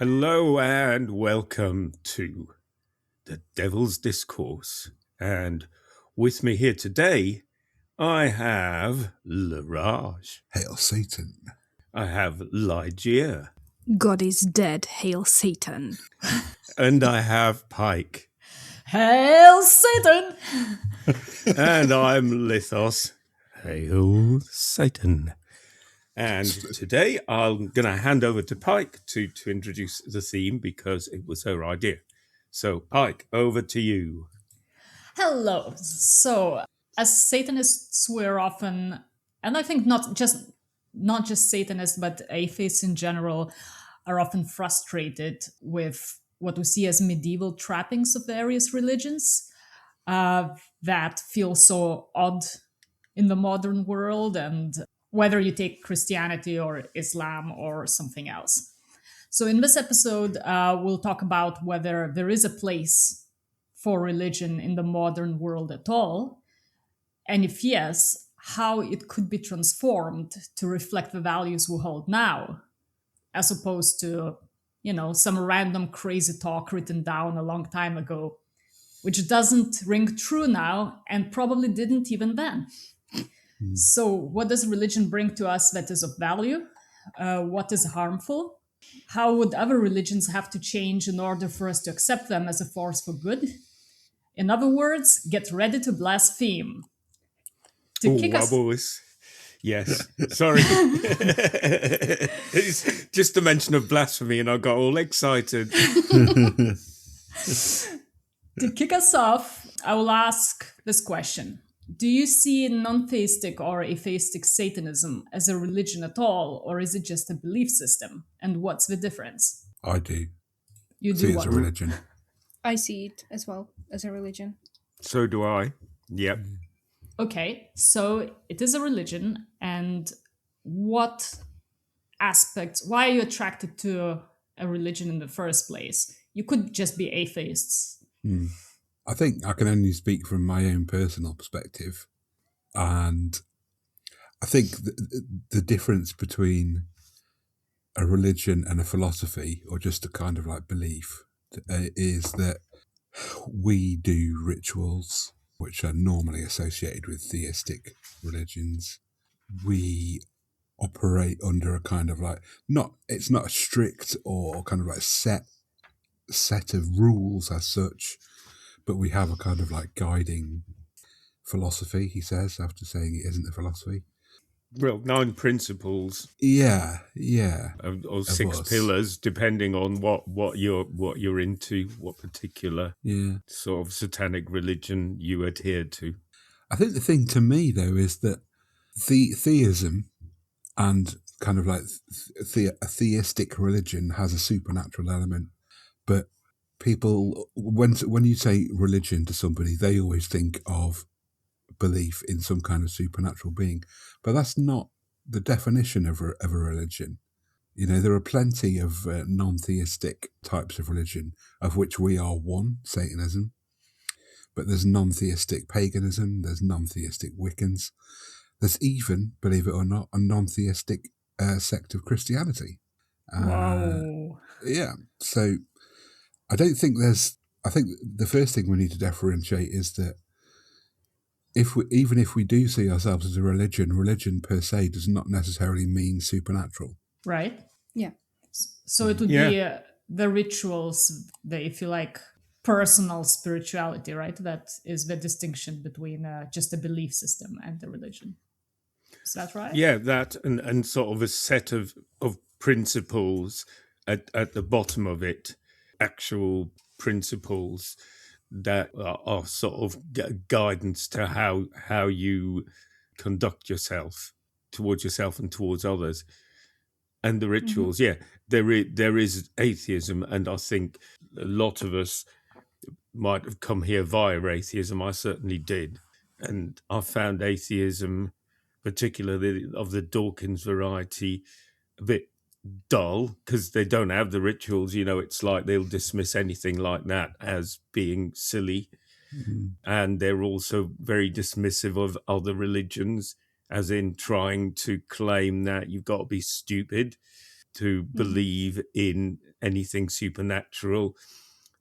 Hello and welcome to the Devil's Discourse. And with me here today, I have Laraj. Hail Satan. I have Lygia. God is dead, hail Satan. And I have Pike. Hail Satan! And I'm Lithos. Hail Satan. And today I'm going to hand over to Pike to introduce the theme because it was her idea. So, Pike, over to you. Hello. So, as Satanists, we're often, and I think not just Satanists, but atheists in general, are often frustrated with what we see as medieval trappings of various religions that feel so odd in the modern world, and whether you take Christianity or Islam or something else. So, in this episode, we'll talk about whether there is a place for religion in the modern world at all, and if yes, how it could be transformed to reflect the values we hold now, as opposed to, some random crazy talk written down a long time ago, which doesn't ring true now and probably didn't even then. So, what does religion bring to us that is of value? What is harmful? How would other religions have to change in order for us to accept them as a force for good? In other words, get ready to blaspheme. To kick us. Yes. Sorry. It's just a mention of blasphemy and I got all excited. To kick us off, I will ask this question. Do you see non-theistic or atheistic Satanism as a religion at all, or is it just a belief system? And what's the difference? I do. You See do it what? as a religion. I see it as well as a religion. So do I. Yep. Okay, so it is a religion, and what aspects, why are you attracted to a religion in the first place? You could just be atheists. I think I can only speak from my own personal perspective. And I think the difference between a religion and a philosophy, or just a kind of like belief, is that we do rituals which are normally associated with theistic religions. We operate under a kind of like, it's not a strict or kind of like set of rules as such, but we have a kind of like guiding philosophy, he says, after saying it isn't a philosophy. Well, 9 principles. Yeah. Or 6 pillars, depending on what you're into, what particular sort of satanic religion you adhere to. I think the thing to me, though, is that theism and kind of like a theistic religion has a supernatural element. But people, when you say religion to somebody, they always think of belief in some kind of supernatural being. But that's not the definition of a religion. There are plenty of non-theistic types of religion, of which we are one, Satanism. But there's non-theistic paganism, there's non-theistic Wiccans. There's even, believe it or not, a non-theistic sect of Christianity. Wow. Yeah. So I think the first thing we need to differentiate is that even if we do see ourselves as a religion per se does not necessarily mean supernatural. Right? Yeah. So it would be the rituals, if you like, personal spirituality, right? That is the distinction between just a belief system and the religion. Is that right? Yeah, that and sort of a set of principles at the bottom of it, actual principles that are sort of guidance to how you conduct yourself towards yourself and towards others. And the rituals, there is atheism, and I think a lot of us might have come here via atheism. I certainly did. And I found atheism, particularly of the Dawkins variety, a bit dull because they don't have the rituals. It's like they'll dismiss anything like that as being silly. Mm-hmm. And they're also very dismissive of other religions, as in trying to claim that you've got to be stupid to believe in anything supernatural,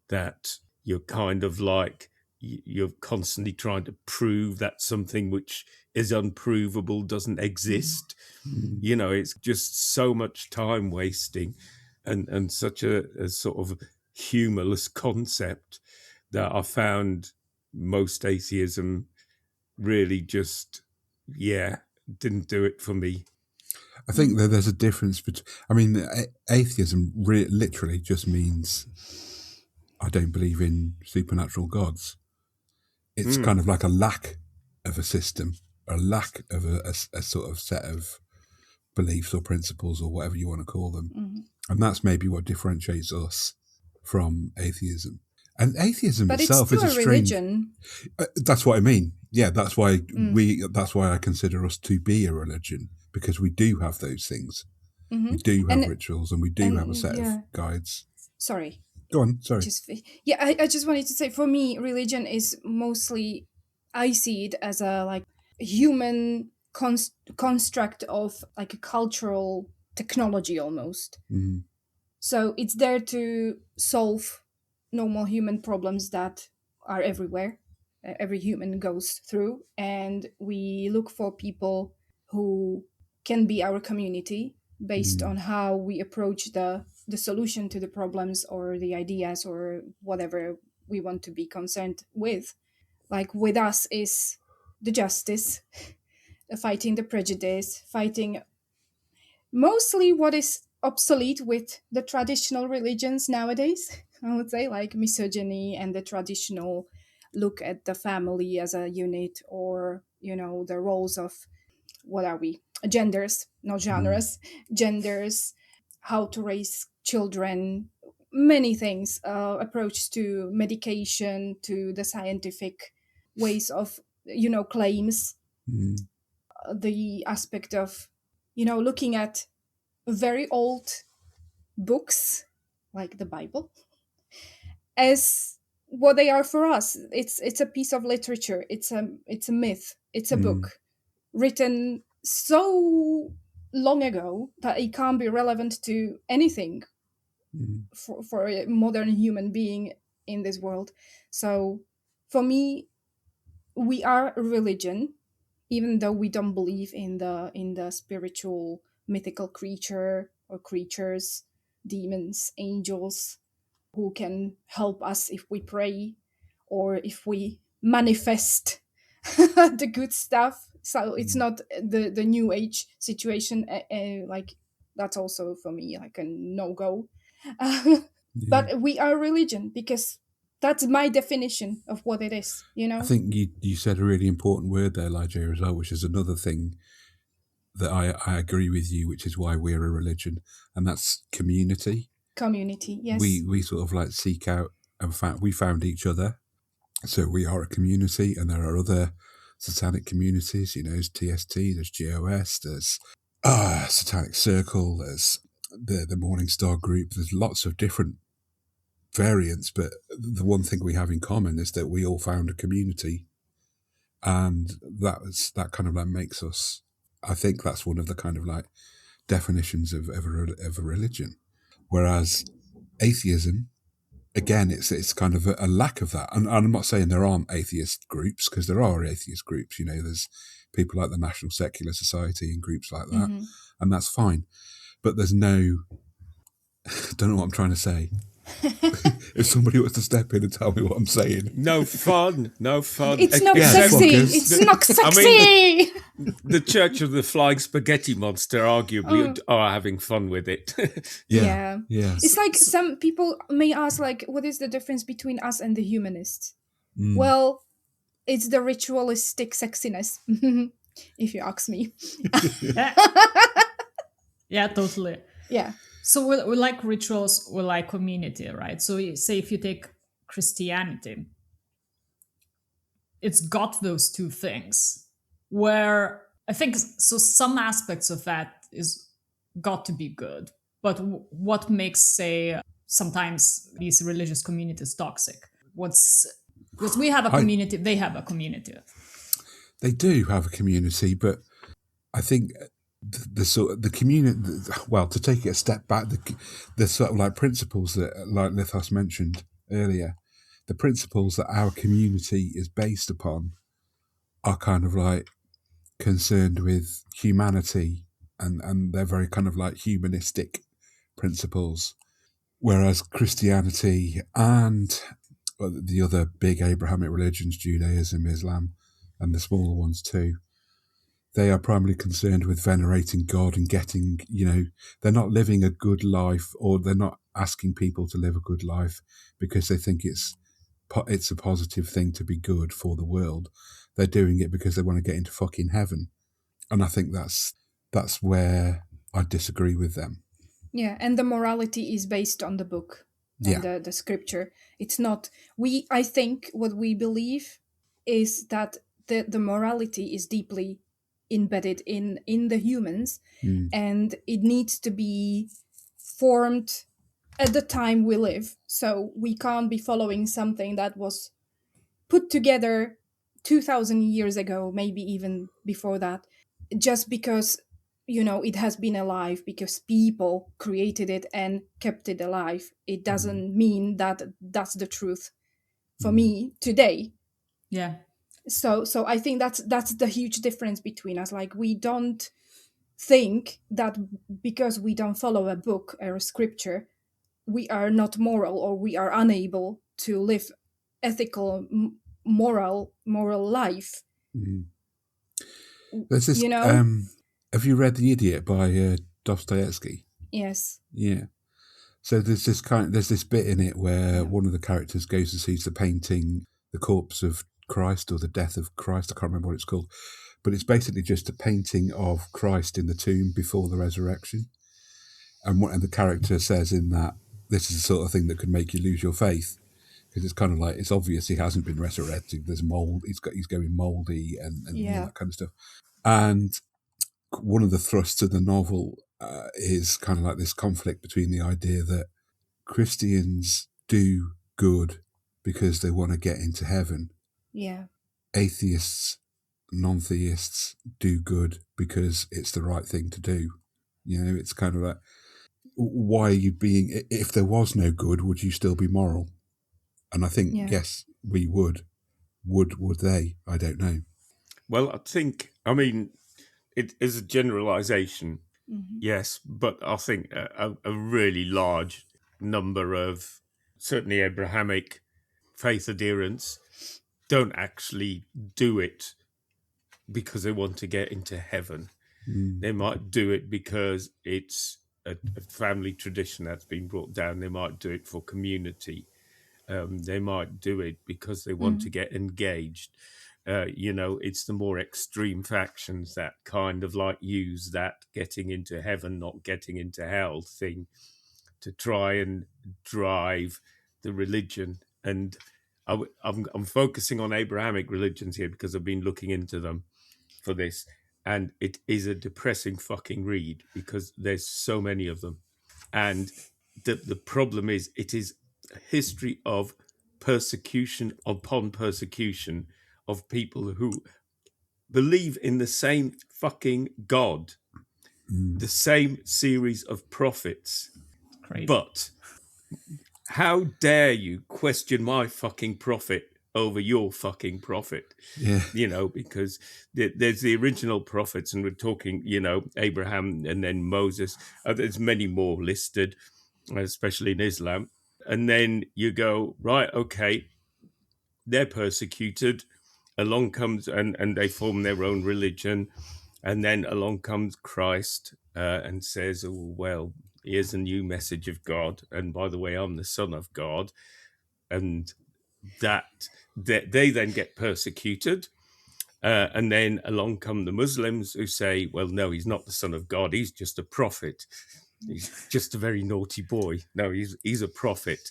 that you're kind of like, you're constantly trying to prove that something which is unprovable doesn't exist. You know, it's just so much time wasting, and such a sort of humorless concept, that I found most atheism really just, didn't do it for me. I think that there's a difference between. I mean, atheism literally just means I don't believe in supernatural gods. It's kind of like a lack of a system, a lack of a sort of set of beliefs or principles or whatever you want to call them. And that's maybe what differentiates us from atheism. And atheism But it's itself is still a a strange. religion. That's what I mean. Yeah, that's why That's why I consider us to be a religion, because we do have those things. We do have rituals, and we do have a set of guides. Sorry. Go on. Sorry. I just wanted to say, for me, religion is mostly, I see it as a like human construct of like a cultural technology almost. So it's there to solve normal human problems that are everywhere. Every human goes through, and we look for people who can be our community based on how we approach the solution to the problems or the ideas or whatever we want to be concerned with. Like with us is the justice, fighting the prejudice, fighting mostly what is obsolete with the traditional religions nowadays. I would say, like misogyny and the traditional look at the family as a unit, or the roles of, what are we, genders, not genres, genders, how to raise children, many things, approach to medication, to the scientific ways of claims, the aspect of looking at very old books like the Bible as what they are for us. It's a piece of literature. It's a myth. It's a book written so long ago that it can't be relevant to anything for a modern human being in this world. So for me, we are a religion, even though we don't believe in the spiritual mythical creature or creatures, demons, angels, who can help us if we pray or if we manifest the good stuff. So it's not the new age situation, like that's also for me like a no-go. But we are religion because that's my definition of what it is, I think you said a really important word there, Elijah, as well, which is another thing that I agree with you, which is why we're a religion, and that's community. Community, yes. We sort of like seek out, and we found each other, so we are a community, and there are other satanic communities. There's TST, there's GOS, there's Satanic Circle, there's the Morning Star group. There's lots of different variants, but the one thing we have in common is that we all found a community, and that kind of like makes us. I think that's one of the kind of like definitions of a religion. Whereas atheism, again, it's kind of a lack of that. And I'm not saying there aren't atheist groups, because there are atheist groups. There's people like the National Secular Society and groups like that, and that's fine. But there's no. I don't know what I'm trying to say. If somebody wants to step in and tell me what I'm saying. No fun. It's not sexy. It's not sexy. I mean, the Church of the Flying Spaghetti Monster arguably are having fun with it. Yeah. It's like some people may ask, like, what is the difference between us and the humanists? Well, it's the ritualistic sexiness, if you ask me. Yeah, totally. Yeah. So we like rituals, we like community, right? So say if you take Christianity, it's got those two things, where I think so some aspects of that is got to be good, but what makes, say, sometimes these religious communities toxic? Because we have a community, they have a community. They do have a community, but I think the sort of the community. Well, to take it a step back, the sort of like principles that, like Lithos mentioned earlier, the principles that our community is based upon are kind of like concerned with humanity, and they're very kind of like humanistic principles. Whereas Christianity and the other big Abrahamic religions, Judaism, Islam, and the smaller ones too, they are primarily concerned with venerating God and getting, they're not living a good life, or they're not asking people to live a good life because they think it's a positive thing to be good for the world. They're doing it because they want to get into fucking heaven. And I think that's where I disagree with them. Yeah, and the morality is based on the book and the scripture. It's not I think what we believe is that the morality is deeply embedded in the humans, and it needs to be formed at the time we live. So we can't be following something that was put together 2000 years ago, maybe even before that, just because it has been alive, because people created it and kept it alive. It doesn't mean that that's the truth for me today. Yeah. So I think that's the huge difference between us. Like, we don't think that because we don't follow a book or a scripture, we are not moral, or we are unable to live ethical, moral life. There's this. Have you read The Idiot by Dostoevsky? Yes. Yeah. So there's this bit in it where one of the characters goes and sees the painting, The Corpse of Christ, or The Death of Christ. I can't remember what it's called, but it's basically just a painting of Christ in the tomb before the resurrection. And the character says in that, this is the sort of thing that could make you lose your faith, because it's kind of like, it's obvious he hasn't been resurrected. There's mold. He's going moldy and all that kind of stuff. And one of the thrusts of the novel is kind of like this conflict between the idea that Christians do good because they want to get into heaven. Yeah. Atheists, non-theists do good because it's the right thing to do. It's kind of like, why are you being, if there was no good, would you still be moral? And I think, yes, we would. Would they? I don't know. Well, I mean, it is a generalization, yes, but I think a really large number of certainly Abrahamic faith adherents don't actually do it because they want to get into heaven. They might do it because it's a family tradition that's been brought down. They might do it for community. They might do it because they want to get engaged. It's the more extreme factions that kind of like use that getting into heaven, not getting into hell thing to try and drive the religion. And I'm focusing on Abrahamic religions here because I've been looking into them for this. And it is a depressing fucking read because there's so many of them. And the problem is, it is a history of persecution upon persecution of people who believe in the same fucking God, the same series of prophets. Great. But how dare you question my fucking prophet over your fucking prophet? Yeah. Because there's the original prophets, and we're talking, Abraham and then Moses. There's many more listed, especially in Islam. And then you go, right, okay, they're persecuted. Along comes, and they form their own religion. And then along comes Christ and says, oh, well, here's a new message of God. And by the way, I'm the Son of God. And they then get persecuted. And then along come the Muslims who say, well, no, he's not the Son of God. He's just a prophet. He's just a very naughty boy. No, he's a prophet.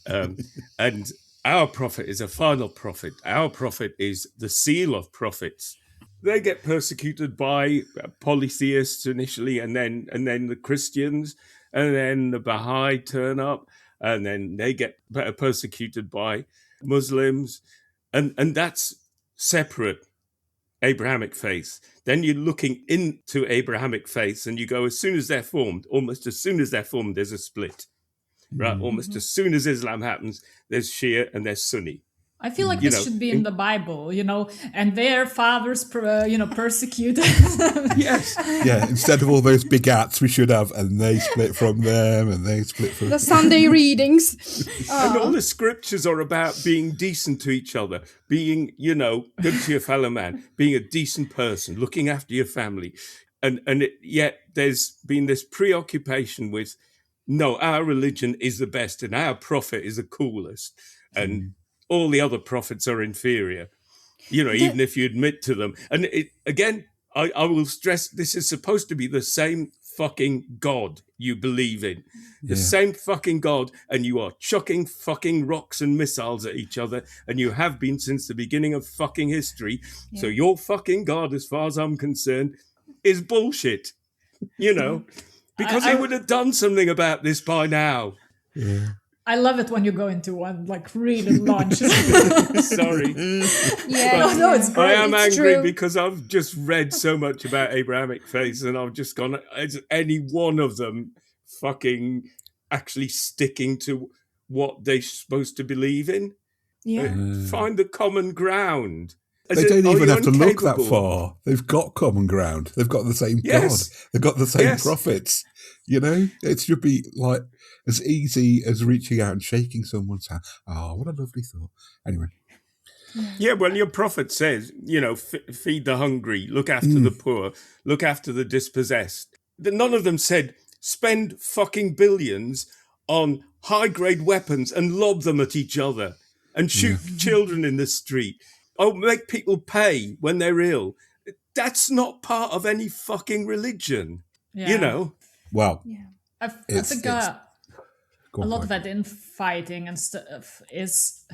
And our prophet is a final prophet. Our prophet is the seal of prophets. They get persecuted by polytheists initially, and then the Christians, and then the Baha'i turn up, and then they get persecuted by Muslims, and that's separate. Abrahamic faiths. Then you're looking into Abrahamic faiths and you go, as soon as they're formed, almost as soon as they're formed, there's a split, right? Almost as soon as Islam happens, there's Shia and there's Sunni. I feel like You this know, should be in the Bible, and their fathers, persecuted. yes. Yeah, instead of all those big acts, we should have, and they split from them, and they split from The Sunday readings. And all the scriptures are about being decent to each other, being, good to your fellow man, being a decent person, looking after your family. Yet there's been this preoccupation with, no, our religion is the best and our prophet is the coolest. And all the other prophets are inferior, even if you admit to them. And I will stress, this is supposed to be the same fucking God you believe in. The same fucking God, and you are chucking fucking rocks and missiles at each other, and you have been since the beginning of fucking history. Yeah. So your fucking God, as far as I'm concerned, is bullshit, because he would have done something about this by now. Yeah. I love it when you go into one really launch. Sorry. No, it's great. I am angry because I've just read so much about Abrahamic faiths and I've just gone, is any one of them fucking actually sticking to what they're supposed to believe in? Yeah. Find the common ground. They don't even have to look that far. They've got common ground. They've got the same God. They've got the same prophets. It should be like as easy as reaching out and shaking someone's hand. Oh, what a lovely thought. Anyway. Yeah, well, your prophet says, feed the hungry, look after the poor, look after the dispossessed. None of them said, spend fucking billions on high-grade weapons and lob them at each other and shoot children in the street. Oh, make people pay when they're ill. That's not part of any fucking religion, Well, I think a lot of that infighting and stuff is,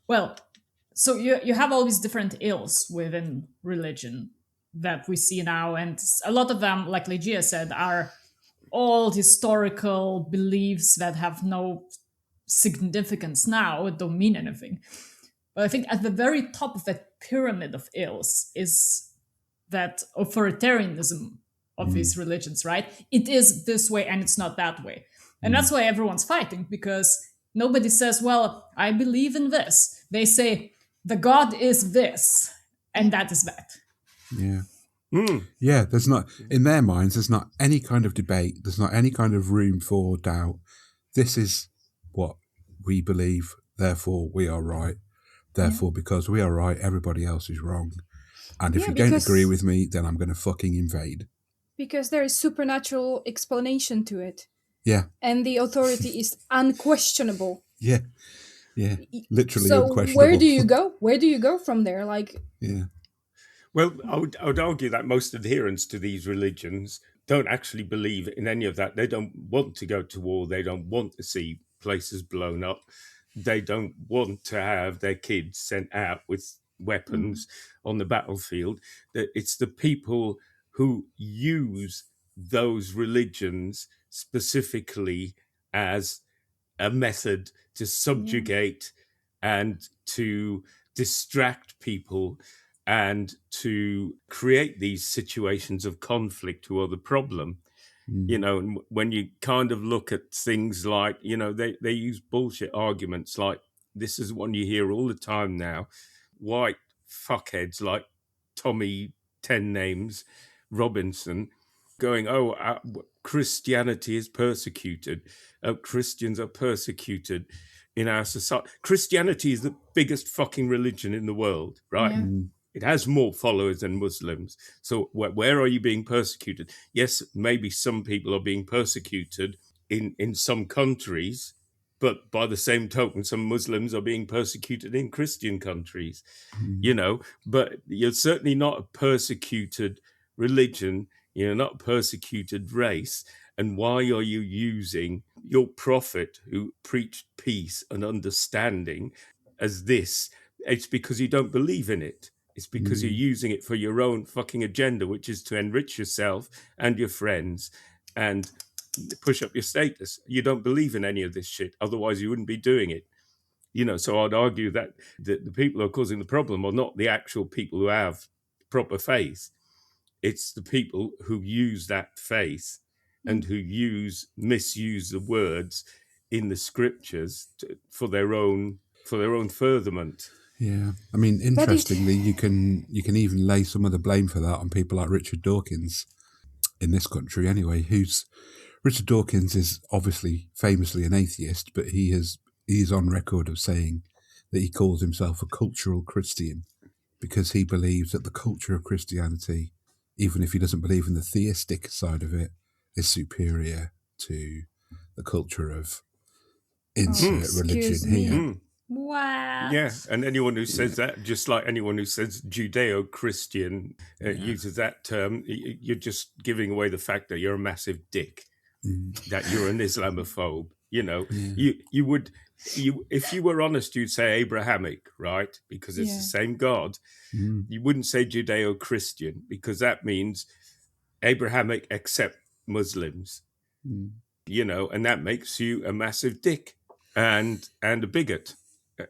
well, so you have all these different ills within religion that we see now, and a lot of them, like Ligia said, are old historical beliefs that have no significance now, don't mean anything. But I think at the very top of that pyramid of ills is that authoritarianism of these religions, right? It is this way and it's not that way. And that's why everyone's fighting, because nobody says, well, I believe in this. They say, the God is this, and that is that. Yeah. Yeah, there's not, in their minds, there's not any kind of debate. There's not any kind of room for doubt. This is what we believe, therefore we are right. Therefore, because we are right, everybody else is wrong. And if you don't agree with me, then I'm going to fucking invade. Because there is supernatural explanation to it. Yeah. And the authority is unquestionable. Yeah. Yeah. Literally so unquestionable. Where do you go? Where do you go from there? Yeah. Well, I would argue that most adherents to these religions don't actually believe in any of that. They don't want to go to war. They don't want to see places blown up. They don't want to have their kids sent out with weapons on the battlefield. It's the people who use those religions specifically as a method to subjugate and to distract people and to create these situations of conflict or the problem. And when you kind of look at things like, they use bullshit arguments like, this is one you hear all the time now, white fuckheads like Tommy 10 Names Robinson going, Christianity is persecuted. Christians are persecuted in our society. Christianity is the biggest fucking religion in the world, right? Yeah. It has more followers than Muslims. So where are you being persecuted? Yes, maybe some people are being persecuted in some countries, but by the same token, some Muslims are being persecuted in Christian countries, but you're certainly not a persecuted religion. You're not a persecuted race. And why are you using your prophet who preached peace and understanding as this? It's because you don't believe in it. It's because you're using it for your own fucking agenda, which is to enrich yourself and your friends and push up your status. You don't believe in any of this shit. Otherwise, you wouldn't be doing it. So I'd argue that the people who are causing the problem are not the actual people who have proper faith. It's the people who use that faith and who misuse the words in the scriptures for their own furtherment. Yeah, I mean, interestingly, you can even lay some of the blame for that on people like Richard Dawkins in this country, anyway. Richard Dawkins is obviously famously an atheist, but he is on record of saying that he calls himself a cultural Christian because he believes that the culture of Christianity, even if he doesn't believe in the theistic side of it, is superior to the culture of insert religion here. What? Yeah, and anyone who says that, just like anyone who says Judeo-Christian uses that term, you're just giving away the fact that you're a massive dick, that you're an Islamophobe. You would, if you were honest, you'd say Abrahamic, right? Because it's the same God. You wouldn't say Judeo-Christian because that means Abrahamic except Muslims. And that makes you a massive dick and a bigot.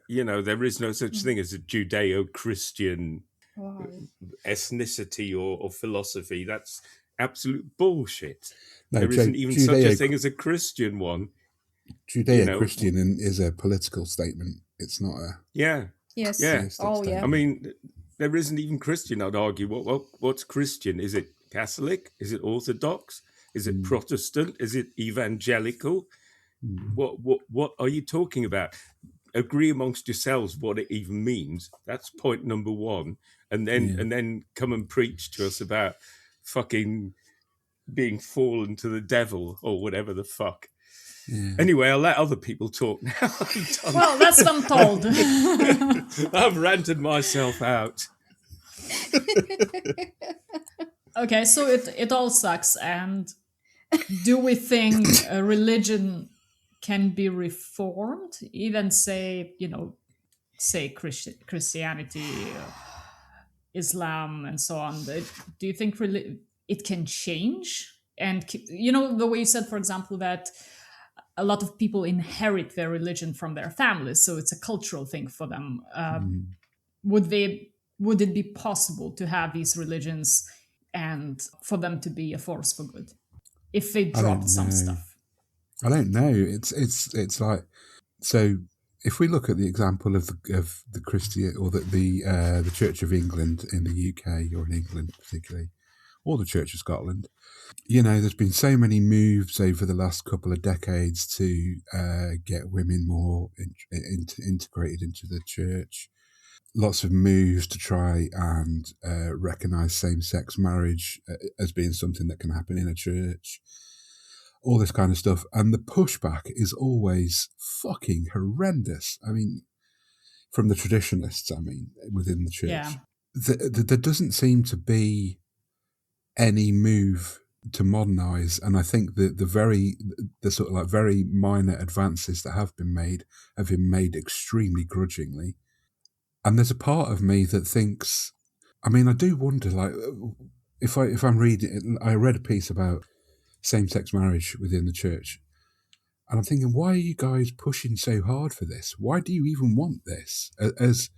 There is no such thing as a Judeo-Christian ethnicity or philosophy. That's absolute bullshit. No, there isn't even such a thing as a Christian one. Judeo-Christian is a political statement. It's not a... Yeah. Yes. Yeah. Yeah. I mean, there isn't even Christian, I'd argue. What's Christian? Is it Catholic? Is it Orthodox? Is it Protestant? Is it evangelical? What are you talking about? Agree amongst yourselves what it even means. That's point number one. And then come and preach to us about fucking being fallen to the devil or whatever the fuck. Yeah. Anyway, I'll let other people talk now. Well, that's what I'm told. I've ranted myself out. Okay, so it all sucks. And do we think a religion can be reformed? Even say Christianity, Islam, and so on. Do you think it can change? And the way you said, for example, that a lot of people inherit their religion from their families, so it's a cultural thing for them. Would it be possible to have these religions and for them to be a force for good if they dropped some stuff? I don't know. It's like, so if we look at the example of the Christian or the Church of England in the UK or in England particularly, or the Church of Scotland, there's been so many moves over the last couple of decades to get women more integrated into the church. Lots of moves to try and recognise same-sex marriage as being something that can happen in a church. All this kind of stuff. And the pushback is always fucking horrendous. I mean, from the traditionalists, within the church. Yeah. There doesn't seem to be any move to modernise, and I think the sort of like very minor advances that have been made extremely grudgingly. And there's a part of me that thinks, I do wonder, like, if I'm reading, I read a piece about same-sex marriage within the church, and I'm thinking, why are you guys pushing so hard for this? Why do you even want this? As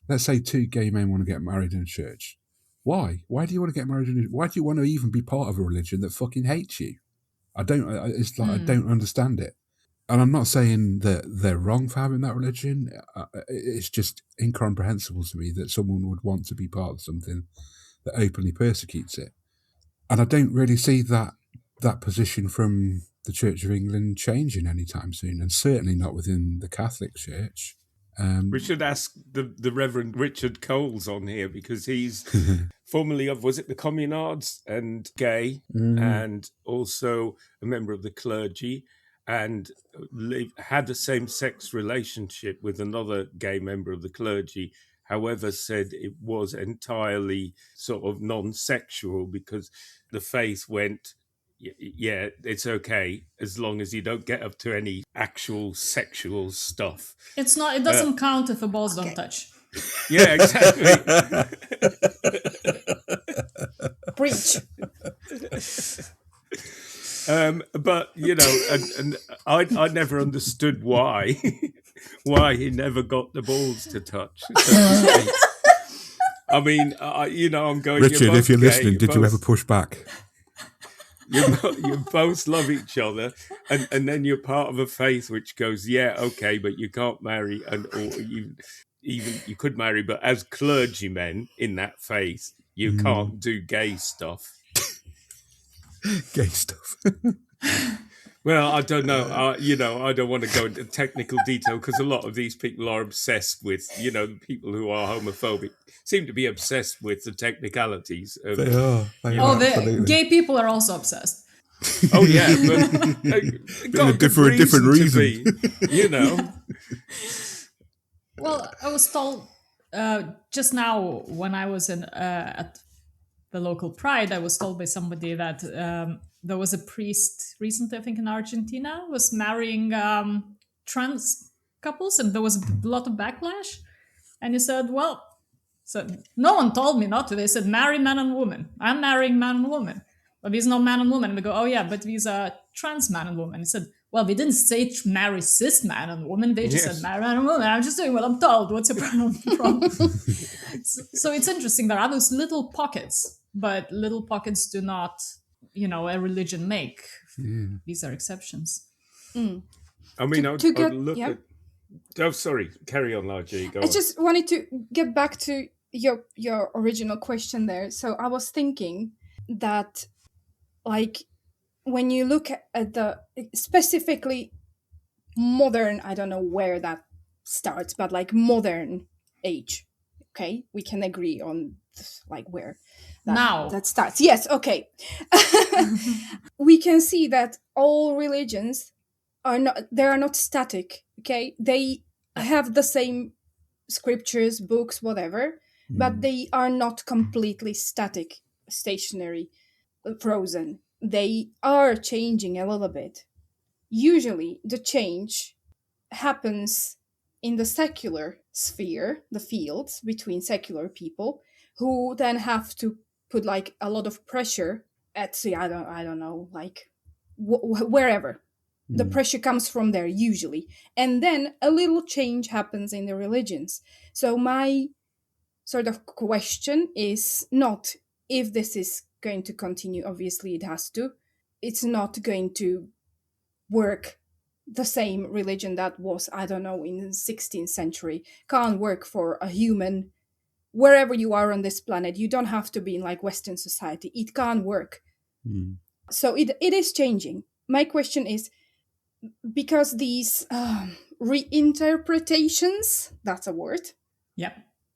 let's say two gay men want to get married in a church. Why? Why do you want to get married? Why do you want to even be part of a religion that fucking hates you? I don't understand it. And I'm not saying that they're wrong for having that religion. It's just incomprehensible to me that someone would want to be part of something that openly persecutes it. And I don't really see that position from the Church of England changing anytime soon, and certainly not within the Catholic Church. We should ask the Reverend Richard Coles on here, because he's formerly of, was it the Communards, and gay, and also a member of the clergy, and had a same-sex relationship with another gay member of the clergy. However, said it was entirely sort of non-sexual because the faith went, yeah, it's okay as long as you don't get up to any actual sexual stuff. It's not. It doesn't count if the balls don't touch. Yeah, exactly. Preach. But and I never understood why why he never got the balls to touch, so to speak. I mean, I'm going. Richard, if you're gay, listening, did you ever push back? You both love each other, and then you're part of a faith which goes, yeah, okay, but you can't marry, or you could marry, but as clergymen in that faith, you can't do gay stuff. Gay stuff. Well, I don't know. I don't want to go into technical detail because a lot of these people are obsessed with, people who are homophobic seem to be obsessed with the technicalities. They are. Absolutely. Gay people are also obsessed. Oh yeah, but for a different reason. Well, I was told just now when I was at the local Pride, I was told by somebody that there was a priest recently, I think in Argentina, was marrying trans couples, and there was a lot of backlash. And he said, so no one told me not to. They said, marry man and woman. I'm marrying man and woman. But these no man and woman. And we go, oh yeah, but these are trans man and woman. He said, well, they didn't say marry cis man and woman. They just said marry man and woman. I'm just doing what I'm told. What's your problem? So it's interesting. There are those little pockets, but little pockets do not, a religion make. Yeah. These are exceptions. Mm. I mean, I'd look at... Oh, sorry. Carry on, Largy. Go on. Just wanted to get back to your original question there. So I was thinking that, like, when you look at the specifically modern, I don't know where that starts, but like modern age, okay? We can agree on like where that starts. Yes, okay. We can see that all religions are not static, okay? They have the same scriptures, books, whatever, but they are not completely static, stationary, frozen. They are changing a little bit. Usually the change happens in the secular sphere, the fields between secular people, who then have to put like a lot of pressure at, I don't know, like wherever. The pressure comes from there usually. And then a little change happens in the religions. So my sort of question is not if this is going to continue. Obviously it has to. It's not going to work. The same religion that was, I don't know, in the 16th century can't work for a human wherever you are on this planet. You don't have to be in like Western society. It can't work. So it is changing. My question is, because these reinterpretations, that's a word,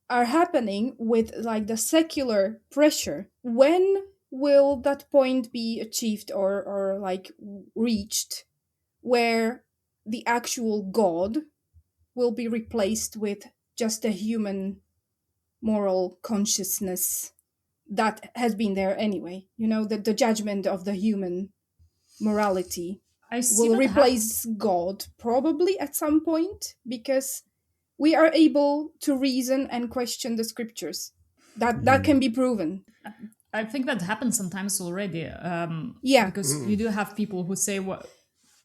are happening with like the secular pressure, when will that point be achieved or like reached where the actual God will be replaced with just a human moral consciousness that has been there anyway? The judgment of the human morality will replace God probably at some point, because we are able to reason and question the scriptures. That can be proven. I think that happens sometimes already. Because you do have people who say,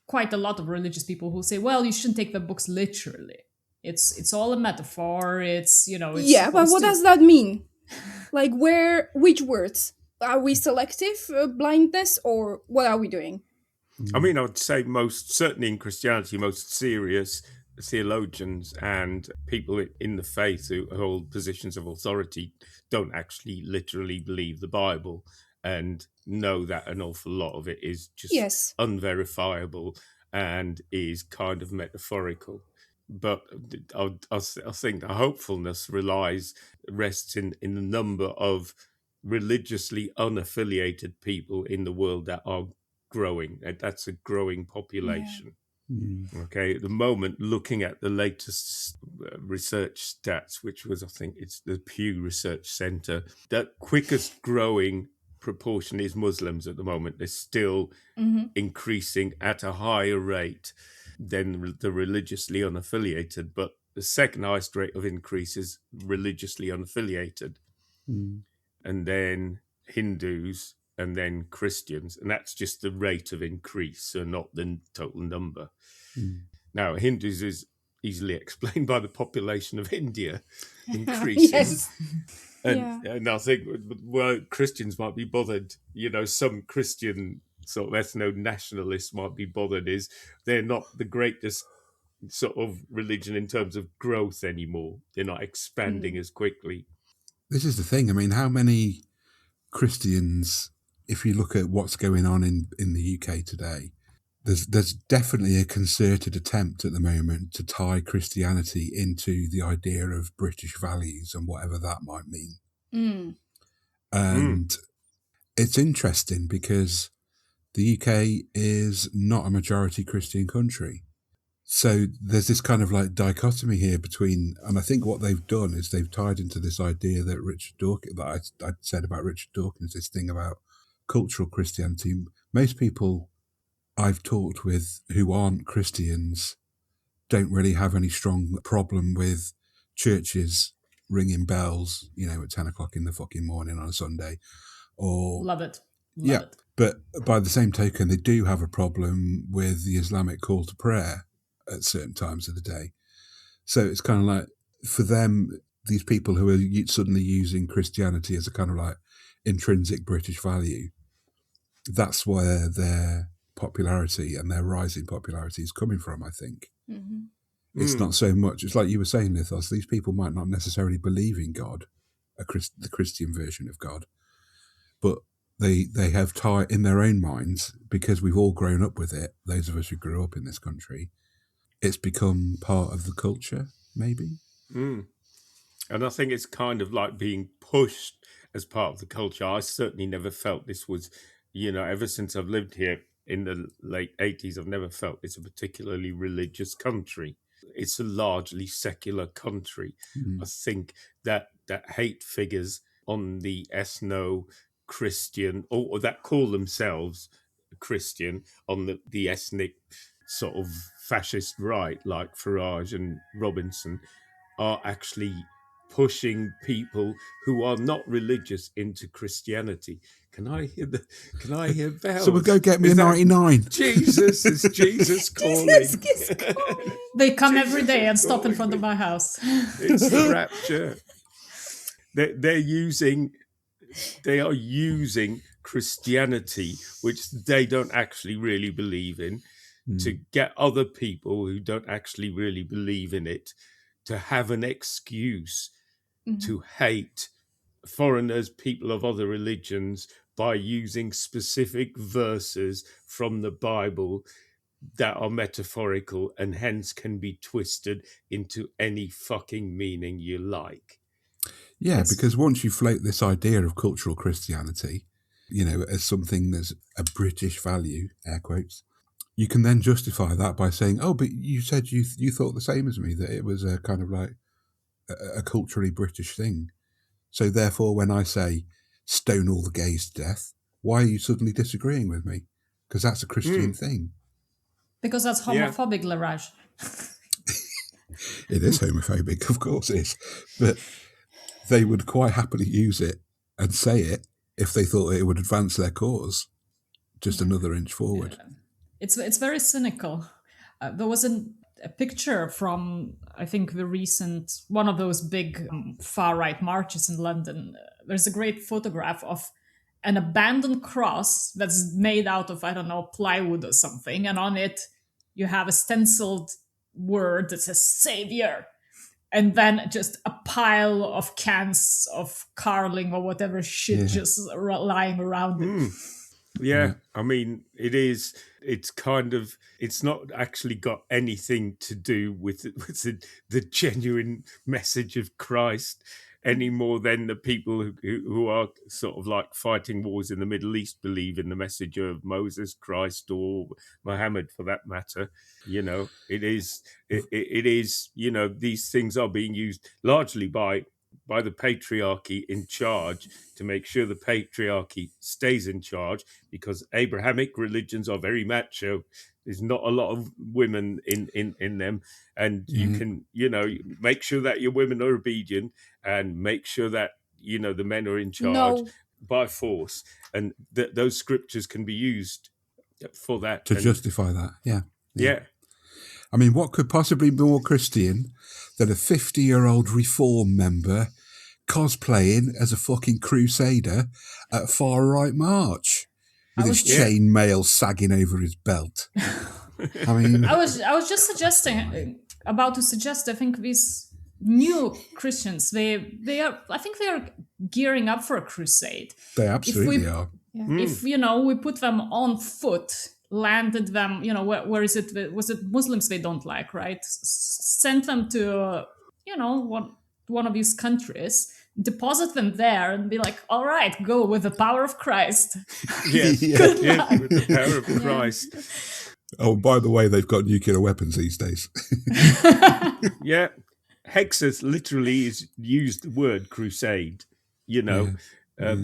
quite a lot of religious people who say, well, you shouldn't take the books literally. It's all a metaphor. It's, it's but what does that mean? Like which words? Are we selective blindness, or what are we doing? I mean, I would say certainly in Christianity, most serious theologians and people in the faith who hold positions of authority don't actually literally believe the Bible and know that an awful lot of it is just unverifiable and is kind of metaphorical. But I think the hopefulness rests in the number of religiously unaffiliated people in the world that are growing. That's a growing population. Okay, at the moment, looking at the latest research stats, which was, I think it's the Pew Research Center, that quickest growing proportion is Muslims at the moment. They're still increasing at a higher rate than the religiously unaffiliated, but the second highest rate of increase is religiously unaffiliated. And then Hindus, and then Christians, and that's just the rate of increase, so not the total number. Now, Hindus is easily explained by the population of India increasing. Yes. And I think, well, Christians might be bothered, some Christian sort of ethno-nationalists might be bothered, is they're not the greatest sort of religion in terms of growth anymore. They're not expanding as quickly. This is the thing. I mean, how many Christians, if you look at what's going on in the UK today, there's definitely a concerted attempt at the moment to tie Christianity into the idea of British values and whatever that might mean. And it's interesting because the UK is not a majority Christian country. So there's this kind of like dichotomy here between, and I think what they've done is they've tied into this idea that Richard Dawkins, that I said about Richard Dawkins, this thing about cultural Christianity. Most people I've talked with who aren't Christians don't really have any strong problem with churches ringing bells, at 10 o'clock in the fucking morning on a Sunday. Or Love it. yeah, Love it. but by the same token, they do have a problem with the Islamic call to prayer at certain times of the day. So it's kind of like, for them, these people who are suddenly using Christianity as a kind of like intrinsic British value, that's where their popularity and their rising popularity is coming from, I think. It's not so much, it's like you were saying, Lithos, these people might not necessarily believe in God, the Christian version of God, but they have tied in their own minds, because we've all grown up with it, those of us who grew up in this country, it's become part of the culture, maybe. And I think it's kind of like being pushed as part of the culture. I certainly never felt this was, ever since I've lived here in the late 80s, I've never felt it's a particularly religious country. It's a largely secular country. I think that hate figures on the ethno-Christian, or that call themselves Christian, on the ethnic sort of fascist right, like Farage and Robinson, are actually pushing people who are not religious into Christianity. Can I hear bells? So we'll go get me a 99. Jesus, is Jesus calling? Jesus is calling. They come Jesus every day and is stop in calling front of me. my house. It's the rapture. They are using Christianity, which they don't actually really believe in, to get other people who don't actually really believe in it to have an excuse to hate foreigners, people of other religions, by using specific verses from the Bible that are metaphorical and hence can be twisted into any fucking meaning you like. Yeah, because once you float this idea of cultural Christianity, as something that's a British value, air quotes, you can then justify that by saying, oh, but you said you thought the same as me, that it was a kind of like a culturally British thing. So therefore, when I say stone all the gays to death, why are you suddenly disagreeing with me? Because that's a Christian thing. Because that's homophobic, Laraj. It is homophobic, of course it is. But they would quite happily use it and say it if they thought it would advance their cause just another inch forward. Yeah. It's very cynical. There was a picture from, I think, the recent, one of those big far-right marches in London. There's a great photograph of an abandoned cross that's made out of, I don't know, plywood or something. And on it, you have a stenciled word that says Savior. And then just a pile of cans of Carling or whatever shit just lying around it. Yeah, I mean, it's not actually got anything to do with the genuine message of Christ any more than the people who are sort of like fighting wars in the Middle East believe in the message of Moses, Christ, or Muhammad, for that matter. It is, these things are being used largely by the patriarchy in charge to make sure the patriarchy stays in charge, because Abrahamic religions are very macho. There's not a lot of women in them, and you can make sure that your women are obedient and make sure that the men are in charge by force, and those scriptures can be used for that to justify that. Yeah. I mean, what could possibly be more Christian than a 50-year-old Reform member cosplaying as a fucking crusader at Far Right March with his chainmail sagging over his belt? I mean, I was just about to suggest. I think these new Christians, they are. I think they are gearing up for a crusade. they absolutely are. If we put them on foot, landed them, where is it? Was it Muslims they don't like, right? Sent them to one of these countries, deposit them there, and be like, all right, go with the power of Christ. Yes, Yeah. with the power of Christ. Oh, by the way, they've got nuclear weapons these days. Yeah, Hexus literally is used the word crusade.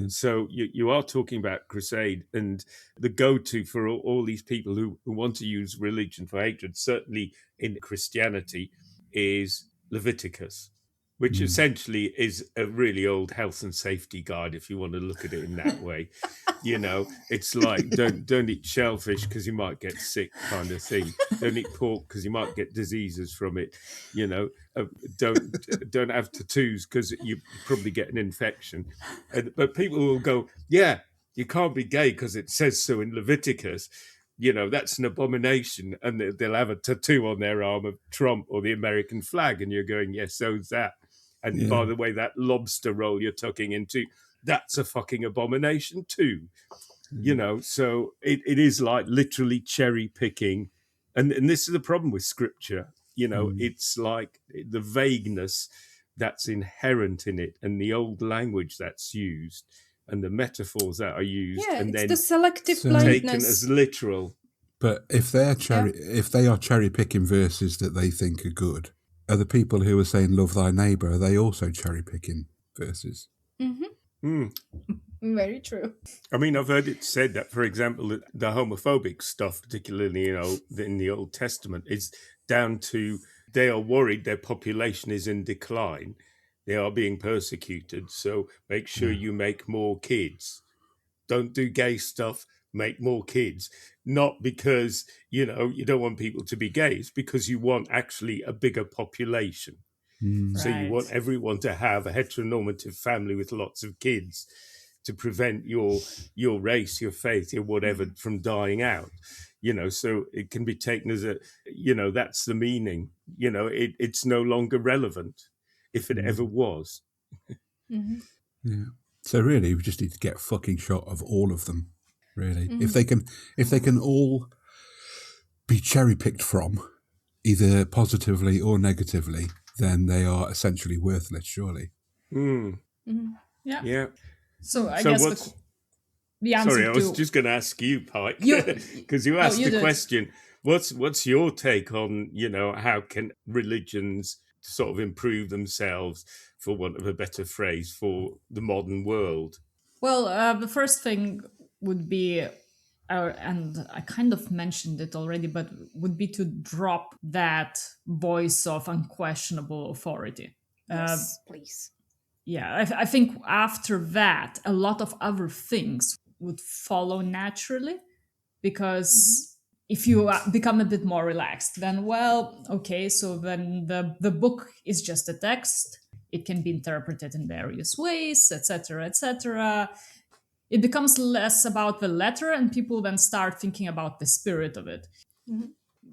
So you are talking about crusade, and the go-to for all these people who want to use religion for hatred, certainly in Christianity, is Leviticus, which essentially is a really old health and safety guide, if you want to look at it in that way. It's like don't eat shellfish because you might get sick, kind of thing. Don't eat pork because you might get diseases from it. Don't have tattoos because you probably get an infection. But people will go, yeah, you can't be gay because it says so in Leviticus. That's an abomination, and they'll have a tattoo on their arm of Trump or the American flag, and you're going, yes, so's that. And by the way, that lobster roll you're tucking into, that's a fucking abomination too. So it is like literally cherry picking. And this is the problem with scripture. It's like the vagueness that's inherent in it, and the old language that's used, and the metaphors that are used, and it's then the selective taken blindness. as literal. But if they are cherry picking verses that they think are good, are the people who are saying love thy neighbour, are they also cherry picking verses? Very true. I mean, I've heard it said that, for example, that the homophobic stuff, particularly in the Old Testament, is down to they are worried their population is in decline. They are being persecuted. So make sure you make more kids. Don't do gay stuff. Make more kids. Not because, you don't want people to be gay. It's because you want actually a bigger population. So you want everyone to have a heteronormative family with lots of kids to prevent your race, your faith, your whatever from dying out. So it can be taken as that's the meaning. It's no longer relevant if it ever was. Yeah. So really, we just need to get a fucking shot of all of them. Really, if they can all be cherry picked from, either positively or negatively, then they are essentially worthless. Surely. Yeah. So I So guess what's the answer. Sorry, I was just going to ask you, Pike, because you asked the question. What's your take on how can religions sort of improve themselves, for want of a better phrase, for the modern world? Well, the first thing would be, and I kind of mentioned it already, but would be to drop that voice of unquestionable authority. Yes, please. Yeah, I think after that, a lot of other things would follow naturally, because if you become a bit more relaxed, then, well, okay, so then the book is just a text. It can be interpreted in various ways, etc., etc. It becomes less about the letter, and people then start thinking about the spirit of it.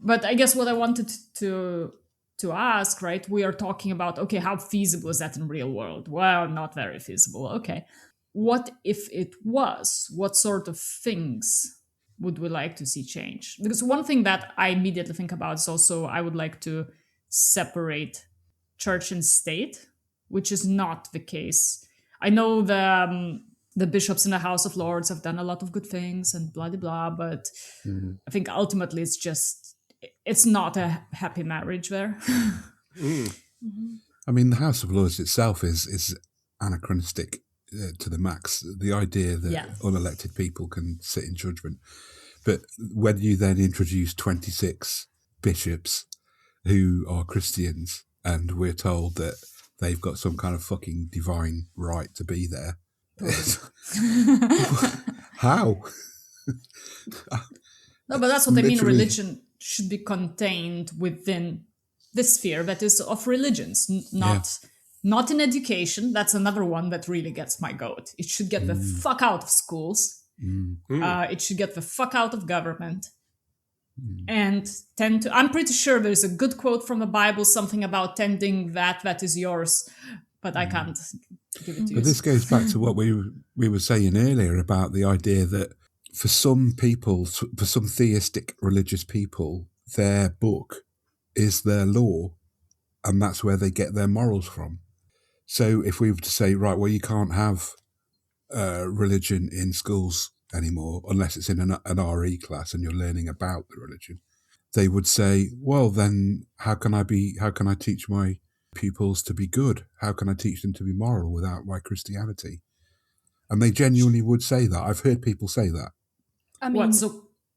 But I guess what I wanted to ask, right, we are talking about, okay, how feasible is that in real world? Well, not very feasible. Okay. What if it was? What sort of things would we like to see change? Because one thing that I immediately think about is also I would like to separate church and state, which is not the case. I know the bishops in the House of Lords have done a lot of good things and blah, blah, blah, but I think ultimately it's not a happy marriage there. I mean, the House of Lords itself is anachronistic to the max. The idea that unelected people can sit in judgment. But when you then introduce 26 bishops who are Christians, and we're told that they've got some kind of fucking divine right to be there. How? No, but that's what I mean. Religion should be contained within the sphere that is of religions, not in education. That's another one that really gets my goat. It should get the fuck out of schools. It should get the fuck out of government. And I'm pretty sure there's a good quote from the Bible, something about tending that is yours, but I can't give it to you. But this goes back to what we were saying earlier about the idea that for some people, for some theistic religious people, their book is their law, and that's where they get their morals from. So if we were to say, right, well, you can't have religion in schools anymore unless it's in an RE class and you're learning about the religion, they would say, well, then how can I teach my pupils to be good? How can I teach them to be moral without my Christianity? And they genuinely would say that. I've heard people say that. I mean,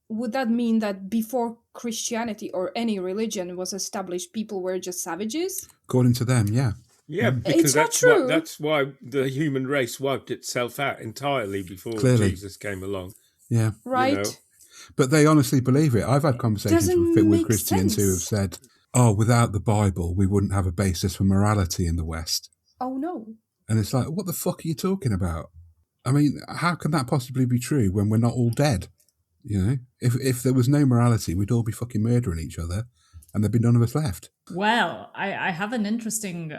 would that mean that before Christianity or any religion was established, people were just savages? According to them, yeah. Yeah, because that's why the human race wiped itself out entirely before Jesus came along. Yeah. Right. You know? But they honestly believe it. I've had conversations with Christians who have said, oh, without the Bible, we wouldn't have a basis for morality in the West. Oh, no. And it's like, what the fuck are you talking about? I mean, how can that possibly be true when we're not all dead? You know, if there was no morality, we'd all be fucking murdering each other and there'd be none of us left. Well, I have an interesting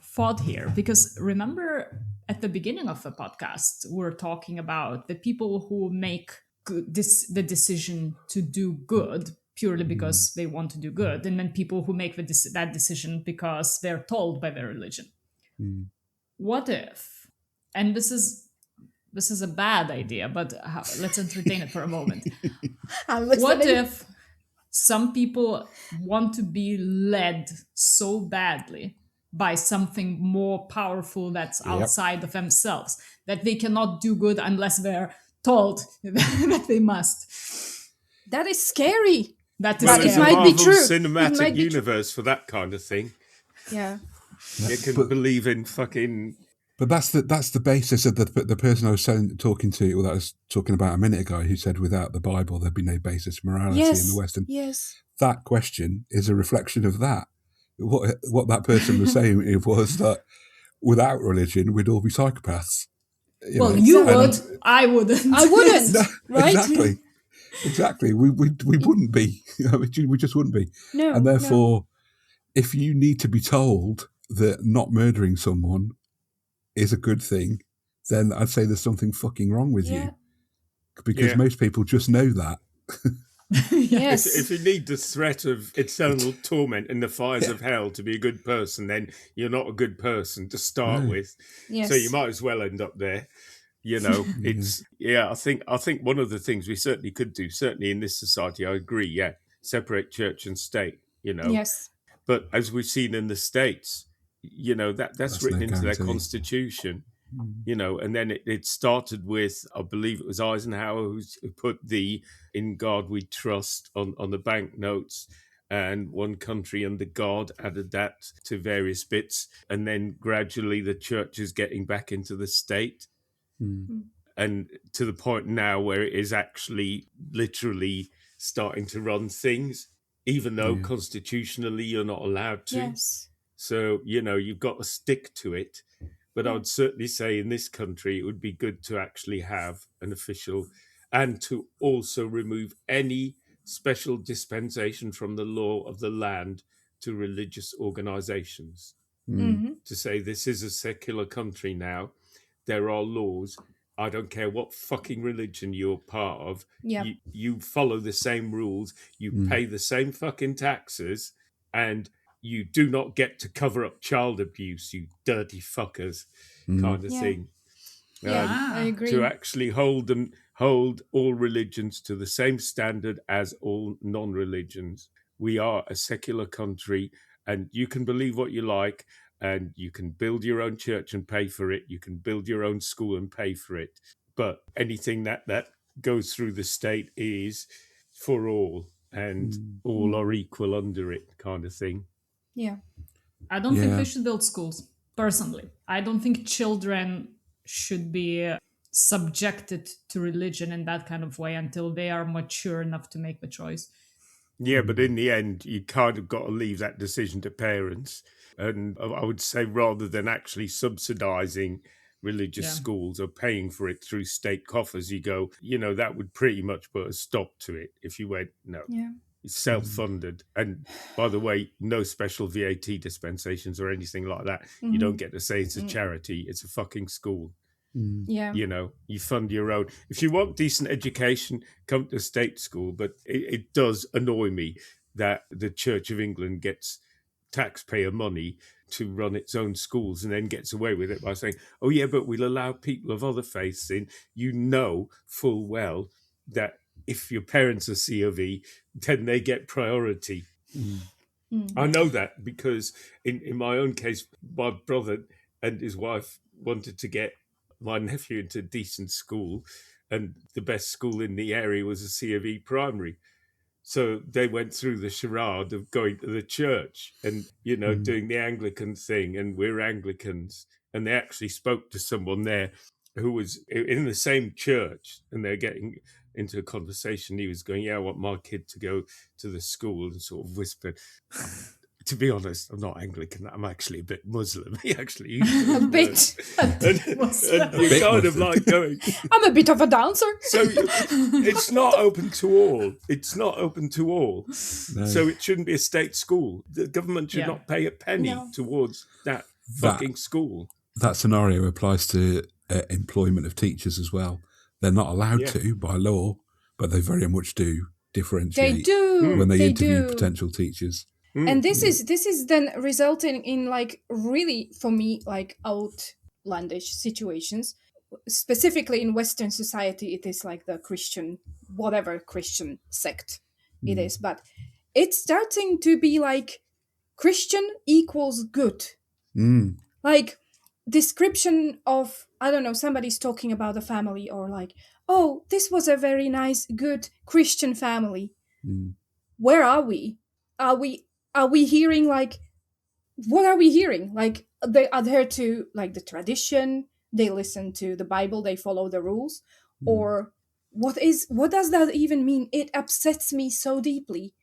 thought here, because remember at the beginning of the podcast, we're talking about the people who make the decision to do good purely because they want to do good, and then people who make that decision because they're told by their religion. What if, and this is a bad idea, but let's entertain it for a moment. What if some people want to be led so badly by something more powerful that's outside of themselves that they cannot do good unless they're told that they must? That is scary. That is scary. It might be true. Cinematic universe for that kind of thing. Yeah. You can believe in fucking... But that's the basis of the person I was talking to, or that I was talking about a minute ago, who said without the Bible there'd be no basis for morality in the West. And that question is a reflection of that. What that person was saying was that without religion we'd all be psychopaths. You would. I wouldn't. I wouldn't. No, right? Exactly. We wouldn't be. We just wouldn't be. No. And therefore, if you need to be told that not murdering someone is a good thing, then I'd say there's something fucking wrong with you. Because most people just know that. Yes. If you need the threat of eternal torment in the fires of hell to be a good person, then you're not a good person to start with. Yes. So you might as well end up there. You know, it's I think one of the things we certainly could do, certainly in this society, I agree, separate church and state, you know. Yes. But as we've seen in the States, you know, that's written into their constitution, you know, and then it started with, I believe it was Eisenhower who put the "In God We Trust" on the banknotes, and "One country under God" added that to various bits, and then gradually the church is getting back into the state, and to the point now where it is actually literally starting to run things, even though constitutionally you're not allowed to. Yes. So, you know, you've got to stick to it. But I would certainly say in this country, it would be good to actually have an official, and to also remove any special dispensation from the law of the land to religious organizations. To say this is a secular country now. There are laws. I don't care what fucking religion you're part of. You follow the same rules. You pay the same fucking taxes, and you do not get to cover up child abuse, you dirty fuckers, kind of thing. I agree. To actually hold all religions to the same standard as all non-religions. We are a secular country, and you can believe what you like, and you can build your own church and pay for it. You can build your own school and pay for it. But anything that goes through the state is for all, and all are equal under it, kind of thing. Yeah. I don't think they should build schools, personally. I don't think children should be subjected to religion in that kind of way until they are mature enough to make the choice. Yeah, but in the end, you kind of got to leave that decision to parents. And I would say rather than actually subsidizing religious Yeah. schools or paying for it through state coffers, you go, that would pretty much put a stop to it if you went, no, Yeah. it's self-funded. And by the way, no special VAT dispensations or anything like that. You don't get to say it's a charity, it's a fucking school. Yeah. You fund your own. If you want decent education, come to state school. But it does annoy me that the Church of England gets taxpayer money to run its own schools and then gets away with it by saying, oh, yeah, but we'll allow people of other faiths in. You know full well that if your parents are C of E, then they get priority. I know that because in my own case, my brother and his wife wanted to get my nephew into a decent school, and the best school in the area was a C of E primary. So they went through the charade of going to the church and, doing the Anglican thing, and we're Anglicans. And they actually spoke to someone there who was in the same church, and they're getting into a conversation. He was going, yeah, I want my kid to go to the school, and sort of whispered, to be honest, I'm not Anglican. I'm actually a bit Muslim. He actually used A bit. and you're kind of like going, I'm a bit of a dancer. so it's not open to all. It's not open to all. No. So it shouldn't be a state school. The government should not pay a penny towards that fucking school. That scenario applies to employment of teachers as well. They're not allowed to by law, but they very much do differentiate. They do when they interview potential teachers. And this is then resulting in like really, for me, like outlandish situations. Specifically in Western society, it is like the Christian, whatever Christian sect it is, but it's starting to be like Christian equals good. Like description of, I don't know, somebody's talking about a family, or like, oh, this was a very nice, good Christian family. Where are we? Are we hearing like, what are we hearing? Like they adhere to like the tradition, they listen to the Bible, they follow the rules, or what does that even mean? It upsets me so deeply,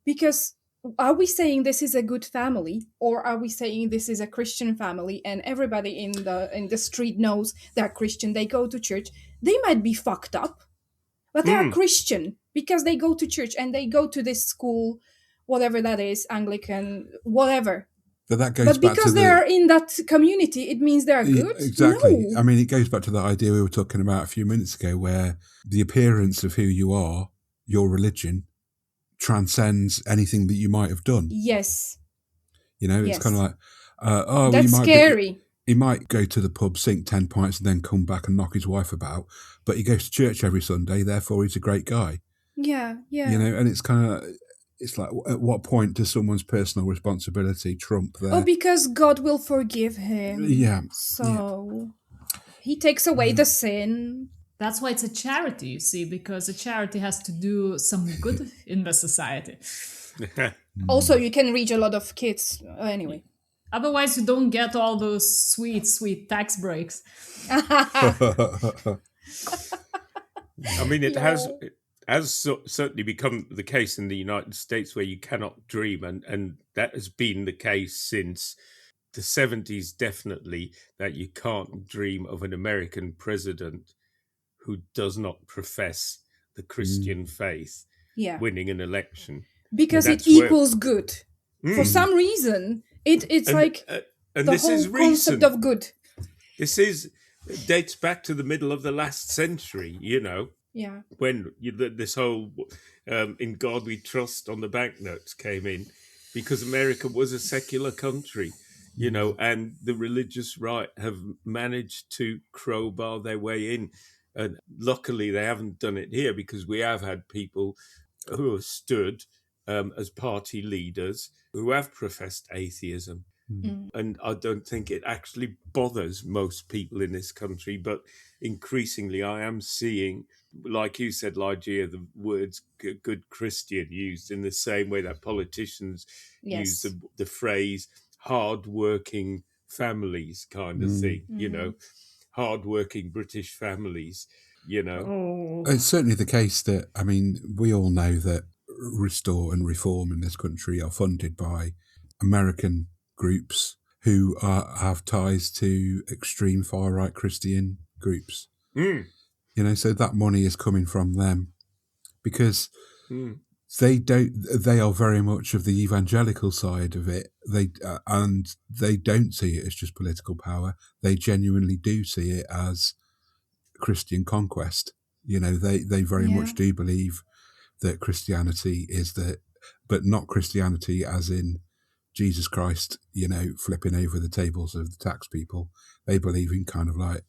because are we saying this is a good family, or are we saying this is a Christian family and everybody in the street knows they're Christian, they go to church, they might be fucked up, but they are Christian because they go to church and they go to this school, whatever that is, Anglican, whatever. But that goes But back because to they are in that community, it means they're good? Exactly. No. I mean, it goes back to that idea we were talking about a few minutes ago, where the appearance of who you are, your religion, transcends anything that you might have done. Yes. It's kind of like, that's scary. He might go to the pub, sink 10 pints, and then come back and knock his wife about, but he goes to church every Sunday, therefore he's a great guy. Yeah. And it's kind of, it's like, at what point does someone's personal responsibility trump their... Oh, because God will forgive him. Yeah. So he takes away the sin. That's why it's a charity, you see, because a charity has to do some good in the society. Also, you can reach a lot of kids. Anyway. Otherwise, you don't get all those sweet, sweet tax breaks. I mean, it has certainly become the case in the United States where you cannot dream, and that has been the case since the 70s, definitely, that you can't dream of an American president who does not profess the Christian faith winning an election. Because it equals good. For some reason, it's like and the this whole is concept of good. This dates back to the middle of the last century, Yeah. when this whole "In God We Trust" on the banknotes came in, because America was a secular country, and the religious right have managed to crowbar their way in. And luckily, they haven't done it here, because we have had people who have stood as party leaders who have professed atheism. And I don't think it actually bothers most people in this country. But increasingly, I am seeing, like you said, Lygia, the words good Christian used in the same way that politicians use the phrase hard-working families kind of thing, hard-working British families, It's certainly the case that, I mean, we all know that restore and reform in this country are funded by American groups who have ties to extreme far-right Christian groups. Mm. So that money is coming from them because Mm. they are very much of the evangelical side of it. And they don't see it as just political power. They genuinely do see it as Christian conquest. They very much do believe that Christianity is but not Christianity as in Jesus Christ, flipping over the tables of the tax people. They believe in kind of like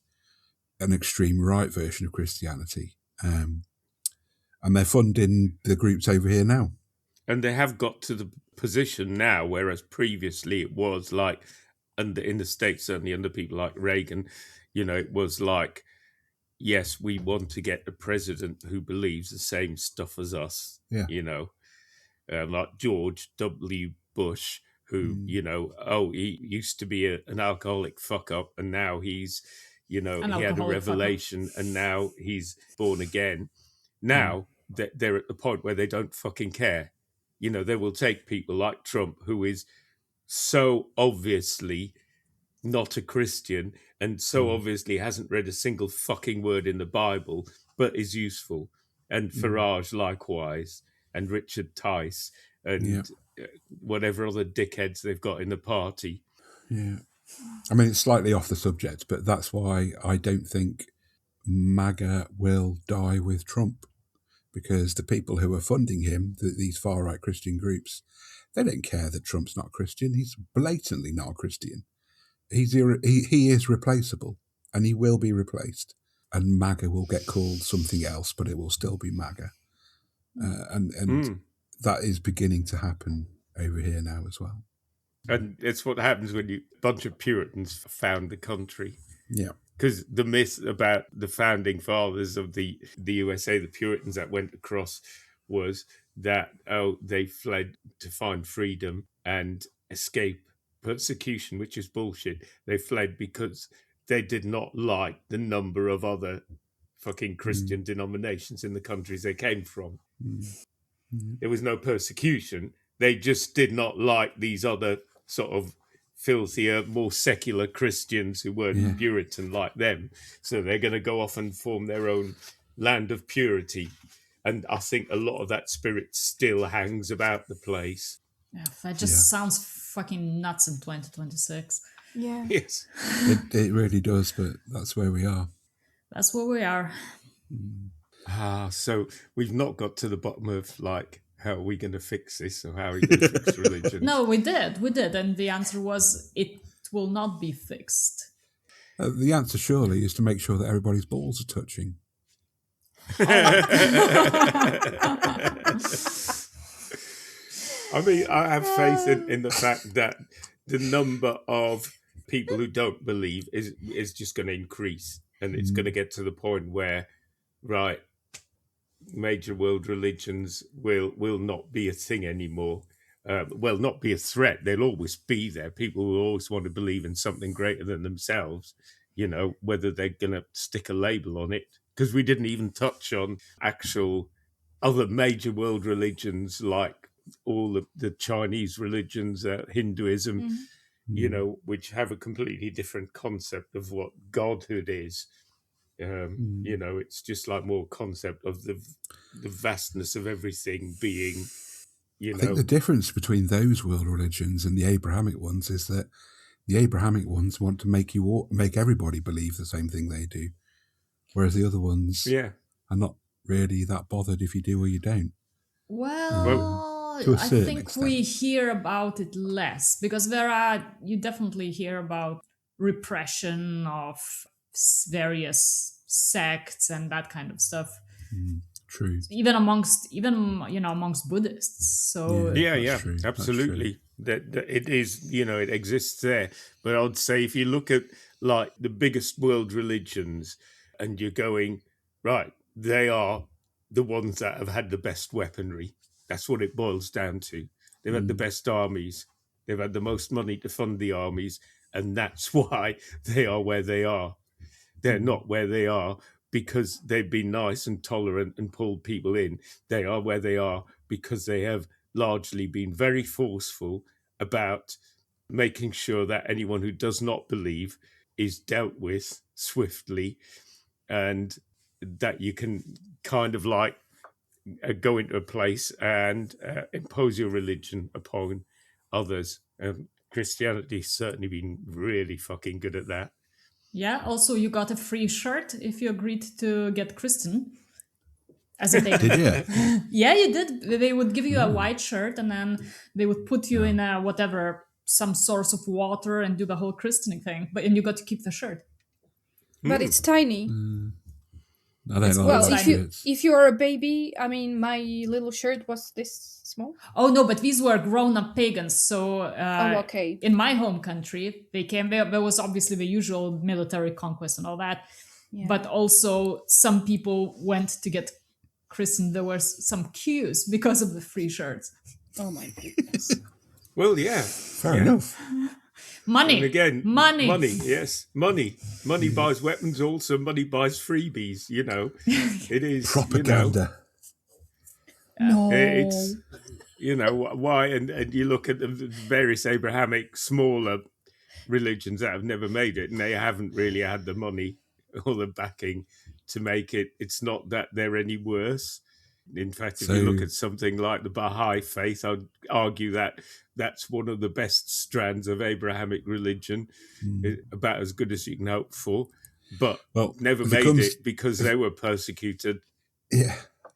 an extreme right version of Christianity. And they're funding the groups over here now. And they have got to the position now, whereas previously it was like, and in the States, certainly under people like Reagan, it was like, yes, we want to get a president who believes the same stuff as us, like George W. Bush, who, he used to be an alcoholic fuck up, and now he's, he had a revelation, and now he's born again. Now they're at the point where they don't fucking care. They will take people like Trump, who is so obviously not a Christian and so obviously hasn't read a single fucking word in the Bible, but is useful. And Farage likewise, and Richard Tice, and whatever other dickheads they've got in the party. Yeah. I mean, it's slightly off the subject, but that's why I don't think MAGA will die with Trump, because the people who are funding him, these far-right Christian groups, they don't care that Trump's not Christian. He's blatantly not a Christian. He is replaceable, and he will be replaced. And MAGA will get called something else, but it will still be MAGA. And that is beginning to happen over here now as well. And it's what happens when a bunch of Puritans found the country. Yeah. Because the myth about the founding fathers of the USA, the Puritans that went across, was that, they fled to find freedom and escape persecution, which is bullshit. They fled because they did not like the number of other fucking Christian denominations in the countries they came from. There was no persecution. They just did not like these other sort of filthier, more secular Christians who weren't Puritan like them. So they're going to go off and form their own land of purity. And I think a lot of that spirit still hangs about the place. Yeah, that just sounds fucking nuts in 2026. Yeah. Yes. It really does, but that's where we are. That's where we are. So we've not got to the bottom of, like, how are we going to fix this, or how are we going to fix religion? No, we did. And the answer was, it will not be fixed. The answer surely is to make sure that everybody's balls are touching. I mean, I have faith in the fact that the number of people who don't believe is just going to increase, and it's going to get to the point where, right, major world religions will not be a thing anymore. Not be a threat. They'll always be there. People will always want to believe in something greater than themselves, whether they're going to stick a label on it. Because we didn't even touch on actual other major world religions, like all of the Chinese religions, Hinduism, which have a completely different concept of what godhood is. It's just like more concept of the vastness of everything being, I think the difference between those world religions and the Abrahamic ones is that the Abrahamic ones want to make everybody believe the same thing they do, whereas the other ones are not really that bothered if you do or you don't. Well, to a I certain think extent. we hear about it less, because you definitely hear about repression of various sects and that kind of stuff. True. Even amongst Buddhists. So yeah, true. absolutely. That it is, it exists there. But I'd say if you look at like the biggest world religions, and you're going, right, they are the ones that have had the best weaponry. That's what it boils down to. They've had the best armies. They've had the most money to fund the armies, and that's why they are where they are. They're not where they are because they've been nice and tolerant and pulled people in. They are where they are because they have largely been very forceful about making sure that anyone who does not believe is dealt with swiftly, and that you can kind of like go into a place and impose your religion upon others. Christianity's certainly been really fucking good at that. Yeah, also you got a free shirt if you agreed to get Christian as a date. Did you? Yeah, you did. They would give you a white shirt and then they would put you in a whatever, some source of water and do the whole christening thing. And you got to keep the shirt. But it's tiny. I don't know. Well, about shirts. if you're a baby, I mean, my little shirt was this small. Oh no, but these were grown-up pagans. So Okay. in my home country, they came. There was obviously the usual military conquest and all that, Yeah. but also some people went to get christened. There were some queues because of the free shirts. Oh my goodness. Well, yeah. Fair enough. Money, And again, money. yes, money. Money buys weapons. Also, money buys freebies. You know, it is Propaganda. No. It's why, and you look at the various Abrahamic smaller religions that have never made it, and they haven't really had the money or the backing to make it. It's not that they're any worse. In fact, if you look at something like the Baha'i faith, I'd argue that that's one of the best strands of Abrahamic religion, about as good as you can hope for, but never made it because they were persecuted. Yeah.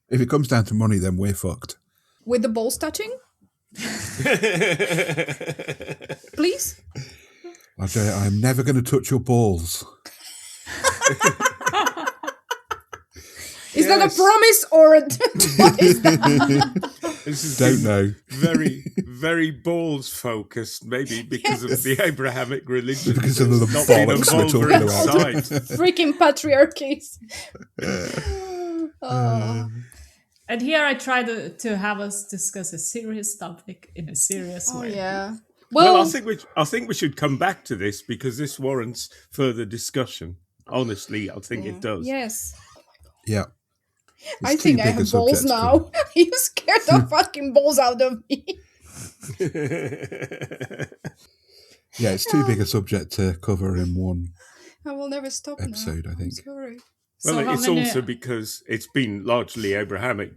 If it comes down to money, then we're fucked. With the balls touching? Please? I'll tell you, I'm never going to touch your balls. Is that a promise or a... What is that? This Don't know. Very, very balls focused, maybe because of the Abrahamic religion. Because of the not being a bollocks we're vulgar talking about. inside. Freaking patriarchies. And here I try to have us discuss a serious topic in a serious Oh way. yeah. Well, I think we should come back to this because this warrants further discussion. Honestly, I think it does. Yes. Yeah. I think I have balls now. You scared the fucking balls out of me. Yeah, it's too big a subject to cover in one. I will never stop episode, now. I think. I'm sorry. Well, it's also because it's been largely Abrahamic,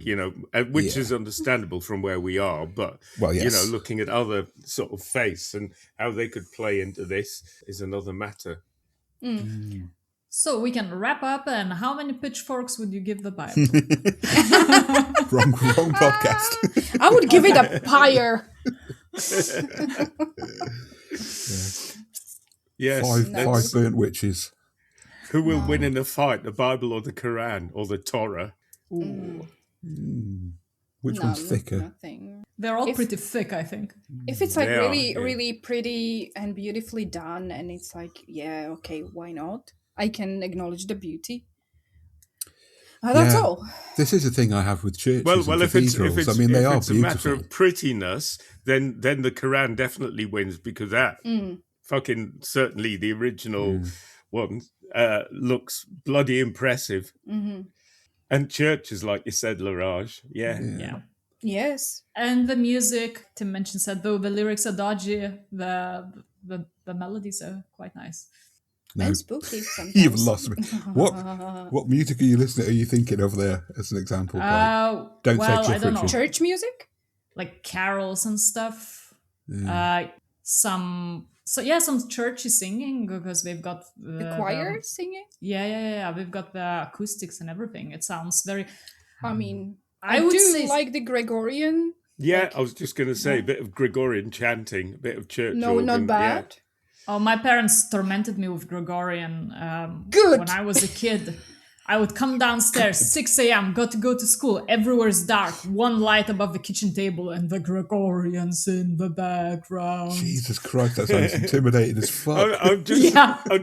which is understandable from where we are. But, yes. Looking at other sort of faiths and how they could play into this is another matter. So we can wrap up. And how many pitchforks would you give the Bible? wrong podcast. I would give it a pyre. Yes. Five burnt witches. Who will win in a fight, the Bible or the Quran or the Torah? Which one's thicker? Nothing. They're all pretty thick, I think. If it's like They really, are, yeah. really pretty and beautifully done, and it's like, yeah, okay, why not? I can acknowledge the beauty. That's all. This is a thing I have with churches Well, and if it's cathedrals. I mean, they are a matter beautiful. of prettiness, then the Quran definitely wins because that fucking certainly the original one looks bloody impressive. Mm-hmm. And churches, like you said, Larage, Yeah. Yes. And the music, Tim mentioned, said though the lyrics are dodgy, the melodies are quite nice. No. And spooky sometimes. You've lost me. What music are you listening? Are you thinking of there as an example? Don't say I Cliff don't know. Richard. Church music? Like carols and stuff. Yeah. Some churchy singing because they've got The choir singing? Yeah. We've got the acoustics and everything. It sounds very. I mean, I would do say like the Gregorian. Yeah, I was just going to say a bit of Gregorian chanting, a bit of church No, organ. not bad. Oh, my parents tormented me with Gregorian. Good. When I was a kid, I would come downstairs 6 a.m. Got to go to school. Everywhere's dark. One light above the kitchen table, and the Gregorians in the background. Jesus Christ, that sounds intimidating as fuck. I've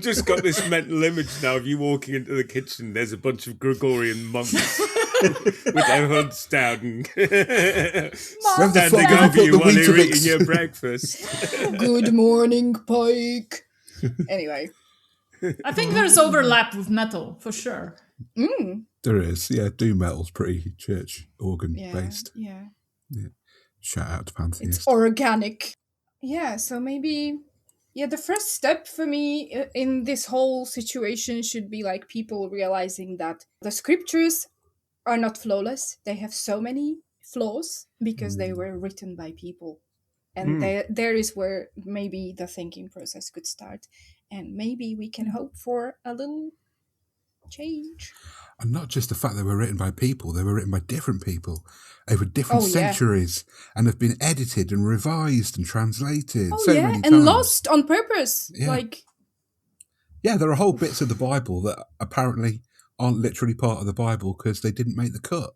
just got this mental image now of you walking into the kitchen. There's a bunch of Gregorian monks with their hoods down and standing over you while you're eating your breakfast. Good morning, Pike. Anyway. I think there's overlap with metal, for sure. There is, yeah. Doom metal's pretty church organ based. Yeah. Shout out to It's pantheist. organic. Yeah, so maybe the first step for me in this whole situation should be like people realizing that the scriptures are not flawless. They have so many flaws because they were written by people. And there is where maybe the thinking process could start. And maybe we can hope for a little change. And not just the fact they were written by people, they were written by different people over different centuries and have been edited and revised and translated many and times. lost on purpose. Yeah. There are whole bits of the Bible that apparently aren't literally part of the Bible because they didn't make the cut.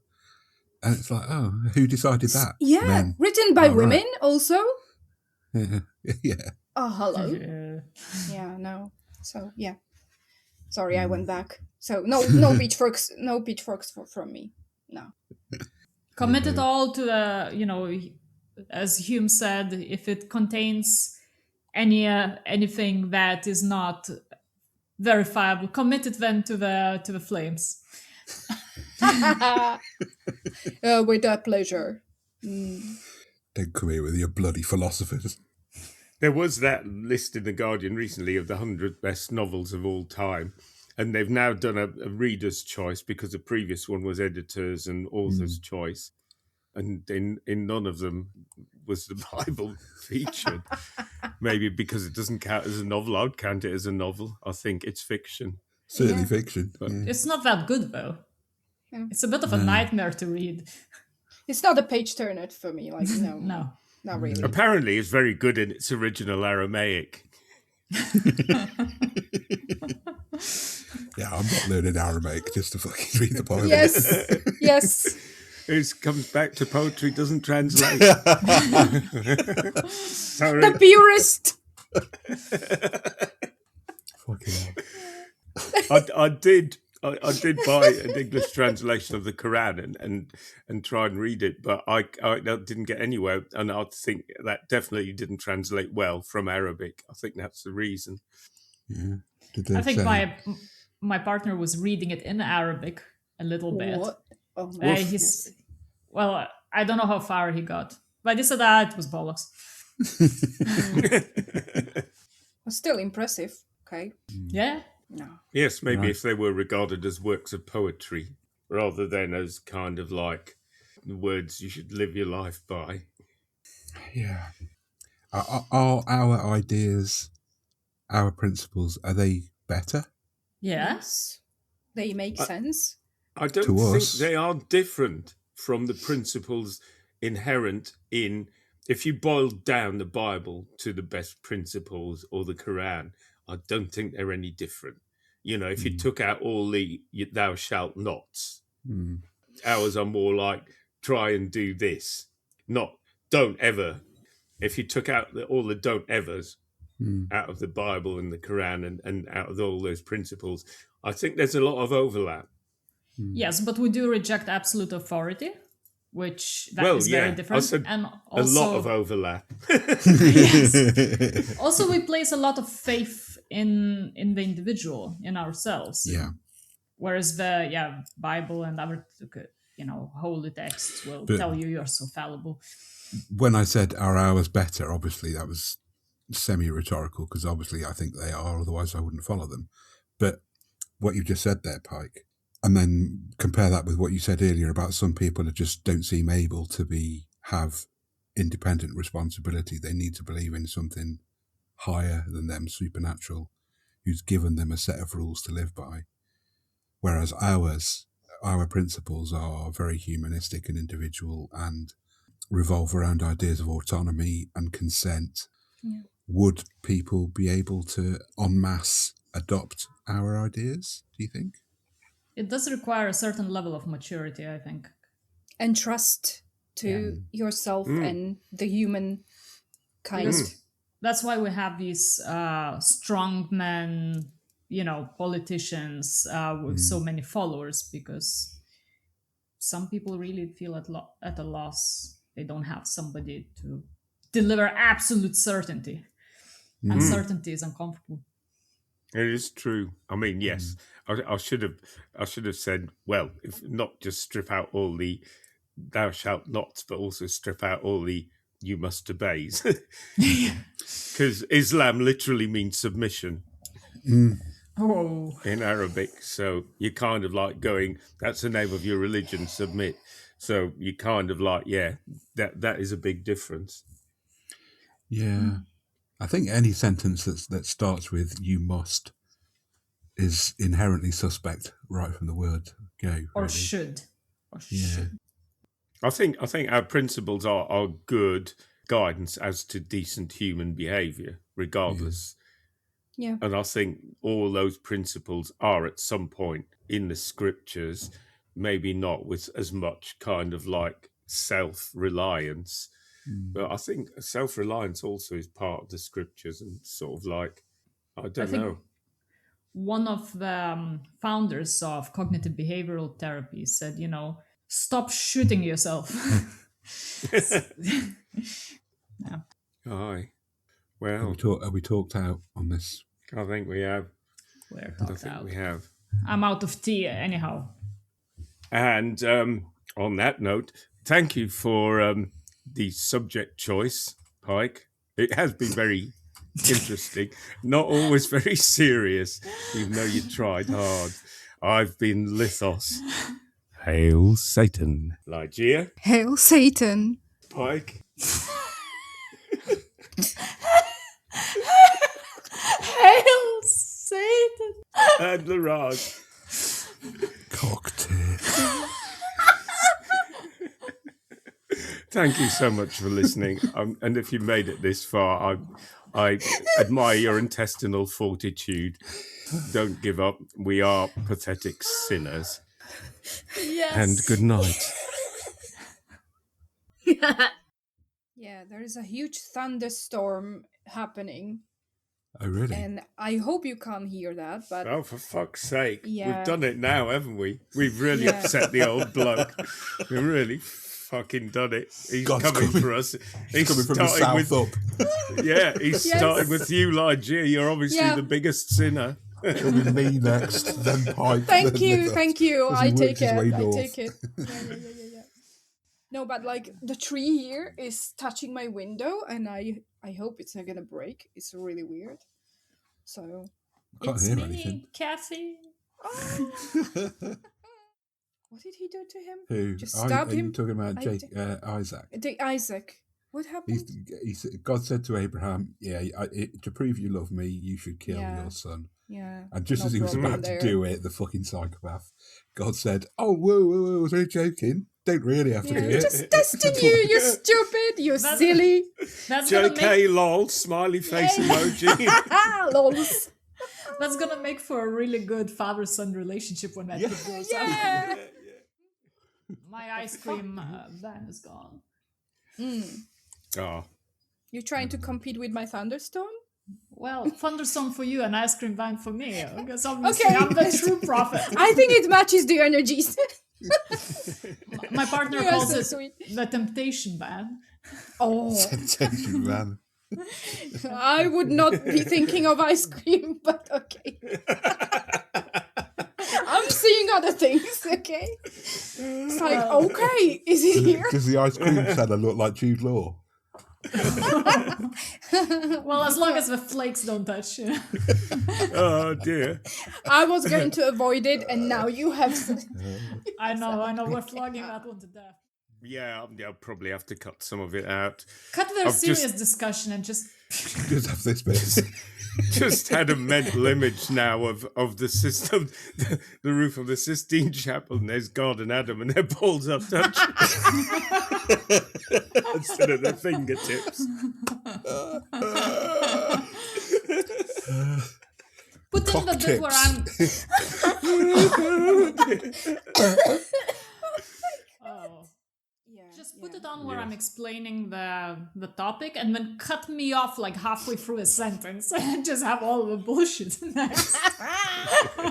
And it's like, oh, who decided that? Yeah, Men. written by women also. Yeah. Oh, hello. Yeah. No. So, yeah. Sorry, I went back. So, no pitchforks, from me. No. Commit it all to the, as Hume said, if it contains anything that is not verifiable, commit it then to the flames. With that pleasure. Don't come here with your bloody philosophers. There was that list in The Guardian recently of the 100 best novels of all time. And they've now done a reader's choice because the previous one was editors and author's choice. And in none of them was the Bible featured. Maybe because it doesn't count as a novel. I'd count it as a novel. I think it's fiction. Certainly fiction. But it's not that good, though. Yeah. It's a bit of a nightmare to read. It's not a page turner for me. Like, no. No. Not really. Apparently, it's very good in its original Aramaic. Yeah, I'm not learning Aramaic just to fucking read the Bible. Yes. It comes back to poetry, doesn't translate. Sorry. The purist. Fucking hell. I did buy an English translation of the Quran and try and read it, but I didn't get anywhere, and I think that definitely didn't translate well from Arabic. I think that's the reason. Yeah. I think my partner was reading it in Arabic a little bit. What? Oh my well, I don't know how far he got, but he said that it was bollocks. Still impressive. Okay. Yeah. No. Yes, maybe if they were regarded as works of poetry rather than as kind of like words you should live your life by. Yeah. Are our ideas, our principles, are they better? Yes. They make sense. I don't think they are different from the principles inherent in, if you boiled down the Bible to the best principles or the Quran, I don't think they're any different. If you took out all the thou shalt nots, ours are more like try and do this, not don't ever. If you took out all the don't evers out of the Bible and the Quran and out of all those principles, I think there's a lot of overlap. Yes, but we do reject absolute authority, which is very different. I said and also, a lot of overlap. Yes. Also, we place a lot of faith in the individual, in ourselves. Yeah. Whereas the Bible and other holy texts will tell you you're so fallible. When I said are ours better, obviously that was semi-rhetorical because obviously I think they are, otherwise I wouldn't follow them. But what you just said there, Pike, and then compare that with what you said earlier about some people that just don't seem able to have independent responsibility. They need to believe in something higher than them, supernatural, who's given them a set of rules to live by. Whereas our principles are very humanistic and individual and revolve around ideas of autonomy and consent. Yeah. Would people be able to en masse adopt our ideas, do you think? It does require a certain level of maturity, I think. And trust to yourself and the human kind. That's why we have these strong men, politicians with so many followers, because some people really feel at a loss. They don't have somebody to deliver absolute certainty. And certainty is uncomfortable. It is true. I mean, yes, I should have said, well, if not just strip out all the thou shalt not, but also strip out all the you must obeys. Because Islam literally means submission Oh, in Arabic. So you're kind of like going, that's the name of your religion, submit. So you kind of like, yeah, that is a big difference. Yeah. I think any sentence that starts with "you must" is inherently suspect right from the word go. Really. or should. Yeah. I think our principles are good guidance as to decent human behaviour, regardless. Yeah. And I think all those principles are at some point in the scriptures, maybe not with as much kind of like self-reliance, but I think self-reliance also is part of the scriptures and sort of like, I I don't think know. one of the founders of cognitive behavioral therapy said, stop shooting yourself. Yeah. Aye. Have Well, we talked out on this? I think we have. We're I talked think out. we have. I'm out of tea anyhow. And on that note, thank you for the subject choice, Pike. It has been very interesting, not always very serious, even though you tried hard. I've been Lithos. Hail Satan. Lygia. Hail Satan. Pike. Hail Satan! And Larage. Cocktail. Thank you so much for listening. And if you made it this far, I admire your intestinal fortitude. Don't give up. We are pathetic sinners. Yes. And good night. Yeah, there is a huge thunderstorm happening, Oh, really? and I hope you can't hear that, but Oh, for fuck's sake. Yeah. We've done it now, haven't we? We've really Yeah. upset the old bloke. We've really fucking done it. He's God's coming coming. for us. He's coming from the south up. Yeah, he's Yes. starting with you, Lygia. You're obviously Yeah. the biggest sinner. It'll be me next, then Pike. thank then you, Nicholas. thank you. As he I works take his it. way I north. take it. Yeah. No, but like the tree here is touching my window, and I hope it's not gonna break. It's really weird. So Can't It's hear me, anything. Kathy. what did he do to him? Who? Just Are stab you him. talking about I Isaac? Isaac. What happened? God said to Abraham, "Yeah, to prove you love me, you should kill Yeah. your son." Yeah. And just no as he was problem about there. to do it, the fucking psychopath, God said, "Oh, whoa, I was only joking. Don't really have to Yeah, do he's it." just testing you. You stupid. You silly. That's gonna make JK, lol, smiley face emoji. Lols. that's gonna make for a really good father-son relationship when that kid grows up. Yeah. My ice cream van is gone. Oh, You're trying to compete with my thunderstorm? Well, thunderstorm for you and ice cream van for me. Because obviously Okay. I'm the true prophet. I think it matches the energies. My partner You are calls so it sweet. the temptation van. Oh, Temptation man. I would not be thinking of ice cream, but okay. I'm seeing other things, okay? It's like, okay, is it here? Does the ice cream seller look like Jude Law? Well, as long as the flakes don't touch. oh dear. I was going to avoid it, and now you have. I know, we're flogging that one to death. Yeah, I'll probably have to cut some of it out. Cut their I've serious just- discussion and just Just have this bit. Just had a mental image now of the system, the roof of the Sistine Chapel, and there's God and Adam, and their balls are touching instead of their fingertips. put in the bit where I'm. Oh. Yeah, Just put it on where I'm explaining the topic, and then cut me off like halfway through a sentence, and just have all the bullshit next.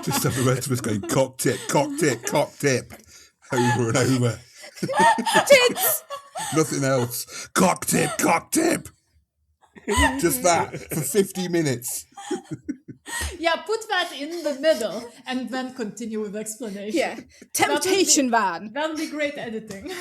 Just have the rest of us going cock tip, over and over. Tits! Nothing else. Cock tip. Just that for 50 minutes. Yeah, put that in the middle and then continue with explanation. Yeah. Temptation van. That'll be great editing.